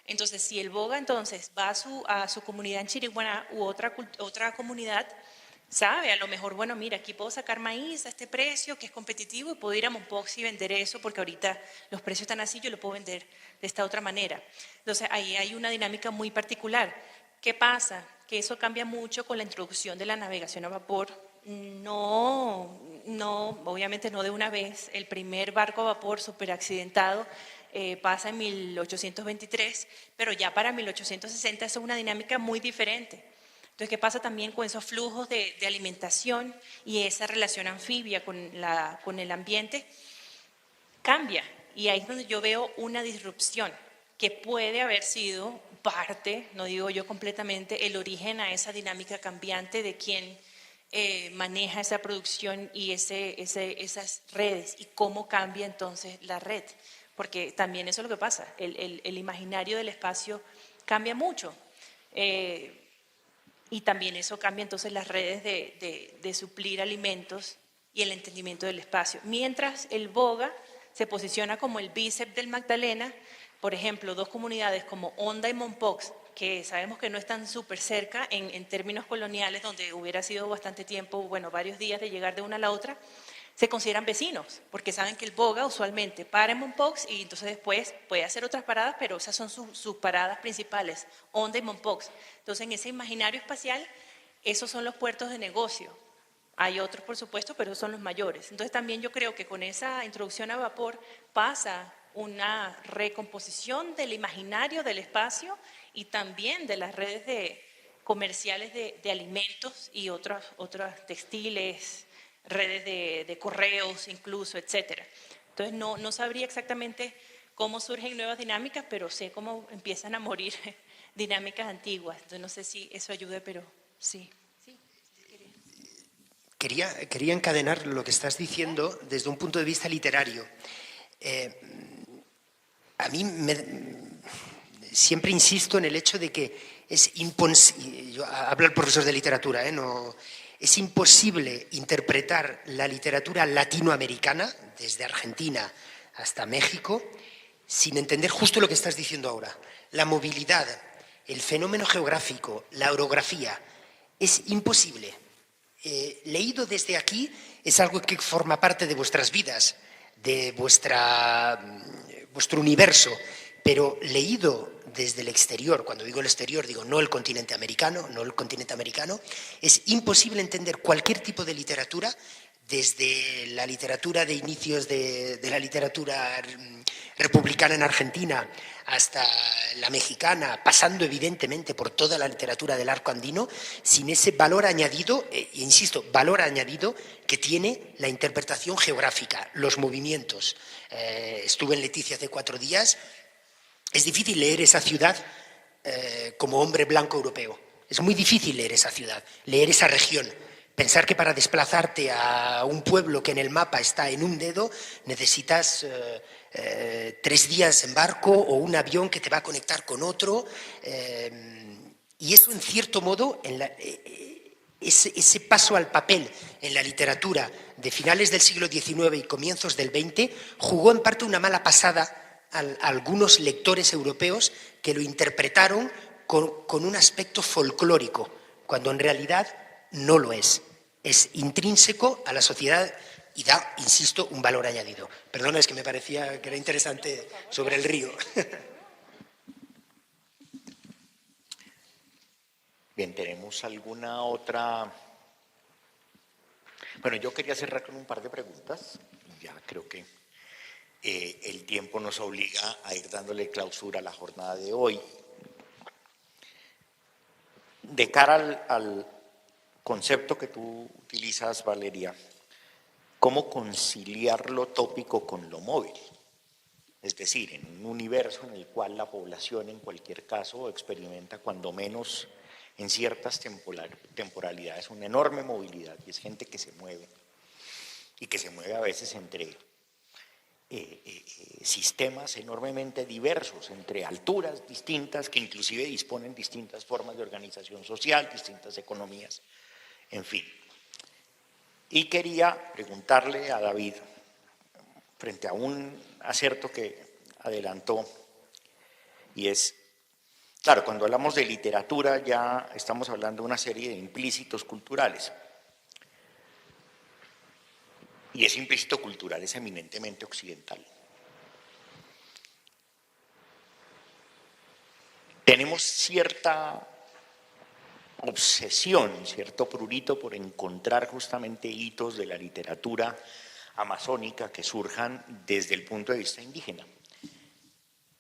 Entonces, si el boga entonces va a su comunidad en Chiriguaná u otra comunidad, sabe, a lo mejor, bueno, mira, aquí puedo sacar maíz a este precio que es competitivo y puedo ir a Mompox y vender eso porque ahorita los precios están así, yo lo puedo vender de esta otra manera. Entonces, ahí hay una dinámica muy particular. ¿Qué pasa? Que eso cambia mucho con la introducción de la navegación a vapor. No, obviamente no de una vez. El primer barco a vapor súper accidentado pasa en 1823, pero ya para 1860 eso es una dinámica muy diferente. Entonces, ¿qué pasa también con esos flujos de alimentación y esa relación anfibia con el ambiente? Cambia, y ahí es donde yo veo una disrupción que puede haber sido parte, no digo yo completamente, el origen a esa dinámica cambiante de quién maneja esa producción y esas redes y cómo cambia entonces la red. Porque también eso es lo que pasa, el imaginario del espacio cambia mucho. Y también eso cambia entonces las redes de suplir alimentos y el entendimiento del espacio. Mientras el boga se posiciona como el bíceps del Magdalena, por ejemplo, dos comunidades como Honda y Mompox, que sabemos que no están súper cerca en términos coloniales, donde hubiera sido bastante tiempo, bueno, varios días de llegar de una a la otra, se consideran vecinos, porque saben que el boga usualmente para en Mompox y entonces después puede hacer otras paradas, pero esas son sus paradas principales, Honda y Mompox. Entonces, en ese imaginario espacial, esos son los puertos de negocio. Hay otros, por supuesto, pero esos son los mayores. Entonces, también yo creo que con esa introducción a vapor pasa una recomposición del imaginario del espacio y también de las redes comerciales de alimentos y otras textiles, redes de correos incluso, etcétera. Entonces no sabría exactamente cómo surgen nuevas dinámicas, pero sé cómo empiezan a morir dinámicas antiguas. Entonces no sé si eso ayude, pero sí. Quería encadenar lo que estás diciendo desde un punto de vista literario. A mí siempre insisto en el hecho de que es imposible, habla el profesor de literatura, es imposible interpretar la literatura latinoamericana, desde Argentina hasta México, sin entender justo lo que estás diciendo ahora. La movilidad, el fenómeno geográfico, la orografía, es imposible. Leído desde aquí es algo que forma parte de vuestras vidas, de vuestro universo, pero leído desde el exterior, cuando digo el exterior digo no el continente americano, es imposible entender cualquier tipo de literatura, desde la literatura de inicios de la literatura republicana en Argentina hasta la mexicana, pasando evidentemente por toda la literatura del arco andino, sin ese valor añadido, insisto, valor añadido que tiene la interpretación geográfica, los movimientos. Estuve en Leticia hace 4 días. Es difícil leer esa ciudad como hombre blanco europeo. Es muy difícil leer esa ciudad, leer esa región. Pensar que para desplazarte a un pueblo que en el mapa está en un dedo, necesitas 3 días en barco o un avión que te va a conectar con otro. Y eso, en cierto modo, ese paso al papel en la literatura de finales del siglo XIX y comienzos del XX jugó en parte una mala pasada a algunos lectores europeos que lo interpretaron con un aspecto folclórico, cuando en realidad no lo es. Es intrínseco a la sociedad y da, insisto, un valor añadido. Perdona, es que me parecía que era interesante sobre el río. Bien, ¿tenemos alguna otra? Bueno, yo quería cerrar con un par de preguntas. Ya creo que el tiempo nos obliga a ir dándole clausura a la jornada de hoy. De cara al concepto que tú utilizas, Valeria, ¿cómo conciliar lo tópico con lo móvil? Es decir, en un universo en el cual la población en cualquier caso experimenta cuando menos en ciertas temporalidades una enorme movilidad, y es gente que se mueve, y que se mueve a veces entre sistemas enormemente diversos, entre alturas distintas que inclusive disponen distintas formas de organización social, distintas economías, en fin. Y quería preguntarle a David, frente a un acerto que adelantó, y es, claro, cuando hablamos de literatura ya estamos hablando de una serie de implícitos culturales. Y ese implícito cultural es eminentemente occidental. Tenemos cierta obsesión, cierto prurito por encontrar justamente hitos de la literatura amazónica que surjan desde el punto de vista indígena.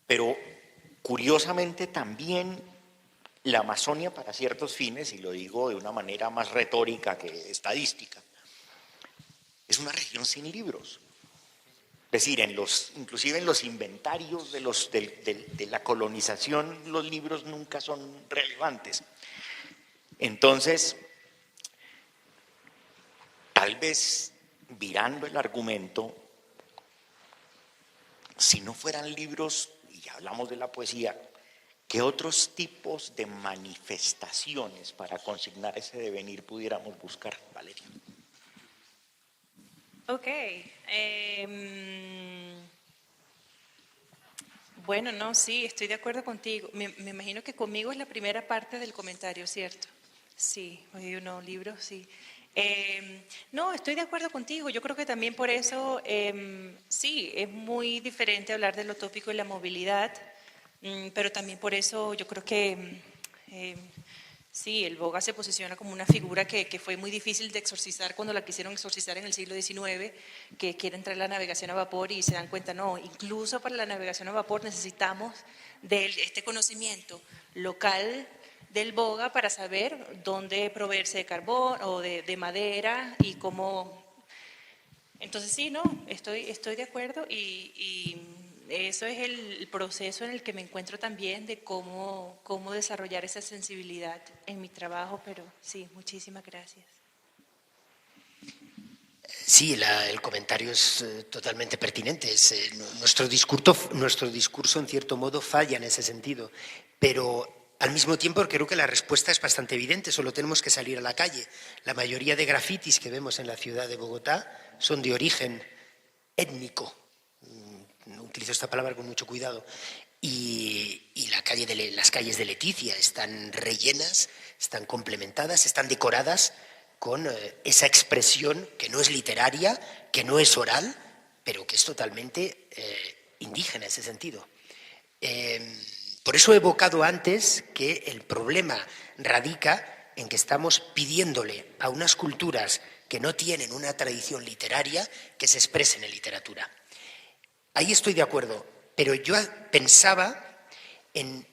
Pero curiosamente también la Amazonia para ciertos fines, y lo digo de una manera más retórica que estadística, es una región sin libros. Es decir, inclusive en los inventarios de la colonización, los libros nunca son relevantes. Entonces, tal vez, virando el argumento, si no fueran libros, y ya hablamos de la poesía, ¿qué otros tipos de manifestaciones para consignar ese devenir pudiéramos buscar, Valeria? Ok. Bueno, no, sí, estoy de acuerdo contigo. Me imagino que conmigo es la primera parte del comentario, ¿cierto? Sí, oye, unos libros, sí. No, estoy de acuerdo contigo. Yo creo que también por eso, sí, es muy diferente hablar de lo tópico y la movilidad, pero también por eso yo creo que sí, el boga se posiciona como una figura que fue muy difícil de exorcizar cuando la quisieron exorcizar en el siglo XIX, que quieren traer la navegación a vapor y se dan cuenta, no, incluso para la navegación a vapor necesitamos de este conocimiento local del boga para saber dónde proveerse de carbón o de madera y cómo. Entonces sí, no, estoy de acuerdo y eso es el proceso en el que me encuentro también de cómo desarrollar esa sensibilidad en mi trabajo, pero sí, muchísimas gracias. Sí, el comentario es totalmente pertinente. Nuestro discurso, en cierto modo, falla en ese sentido, pero al mismo tiempo creo que la respuesta es bastante evidente, solo tenemos que salir a la calle. La mayoría de grafitis que vemos en la ciudad de Bogotá son de origen étnico. Utilizo esta palabra con mucho cuidado, y las calles de Leticia están rellenas, están complementadas, están decoradas con esa expresión que no es literaria, que no es oral, pero que es totalmente indígena en ese sentido. Por eso he evocado antes que el problema radica en que estamos pidiéndole a unas culturas que no tienen una tradición literaria que se expresen en literatura. Ahí estoy de acuerdo, pero yo pensaba en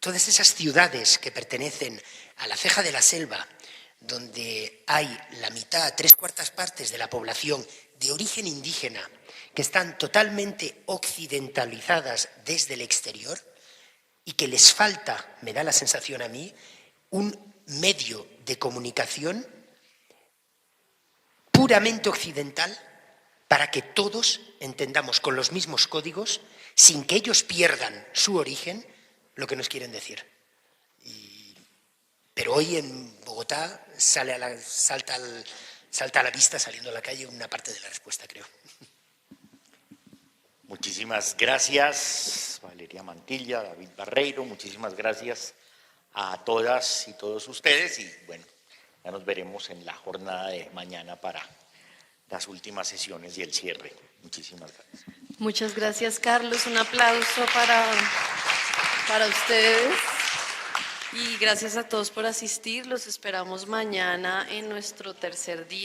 todas esas ciudades que pertenecen a la ceja de la selva, donde hay la mitad, 3/4 partes de la población de origen indígena, que están totalmente occidentalizadas desde el exterior y que les falta, me da la sensación a mí, un medio de comunicación puramente occidental para que todos entendamos con los mismos códigos, sin que ellos pierdan su origen, lo que nos quieren decir. Pero hoy en Bogotá salta a la vista, saliendo a la calle, una parte de la respuesta, creo. Muchísimas gracias, Valeria Mantilla, David Barreiro, muchísimas gracias a todas y todos ustedes, y bueno, ya nos veremos en la jornada de mañana para las últimas sesiones y el cierre. Muchísimas gracias. Muchas gracias, Carlos. Un aplauso para ustedes. Y gracias a todos por asistir. Los esperamos mañana en nuestro tercer día.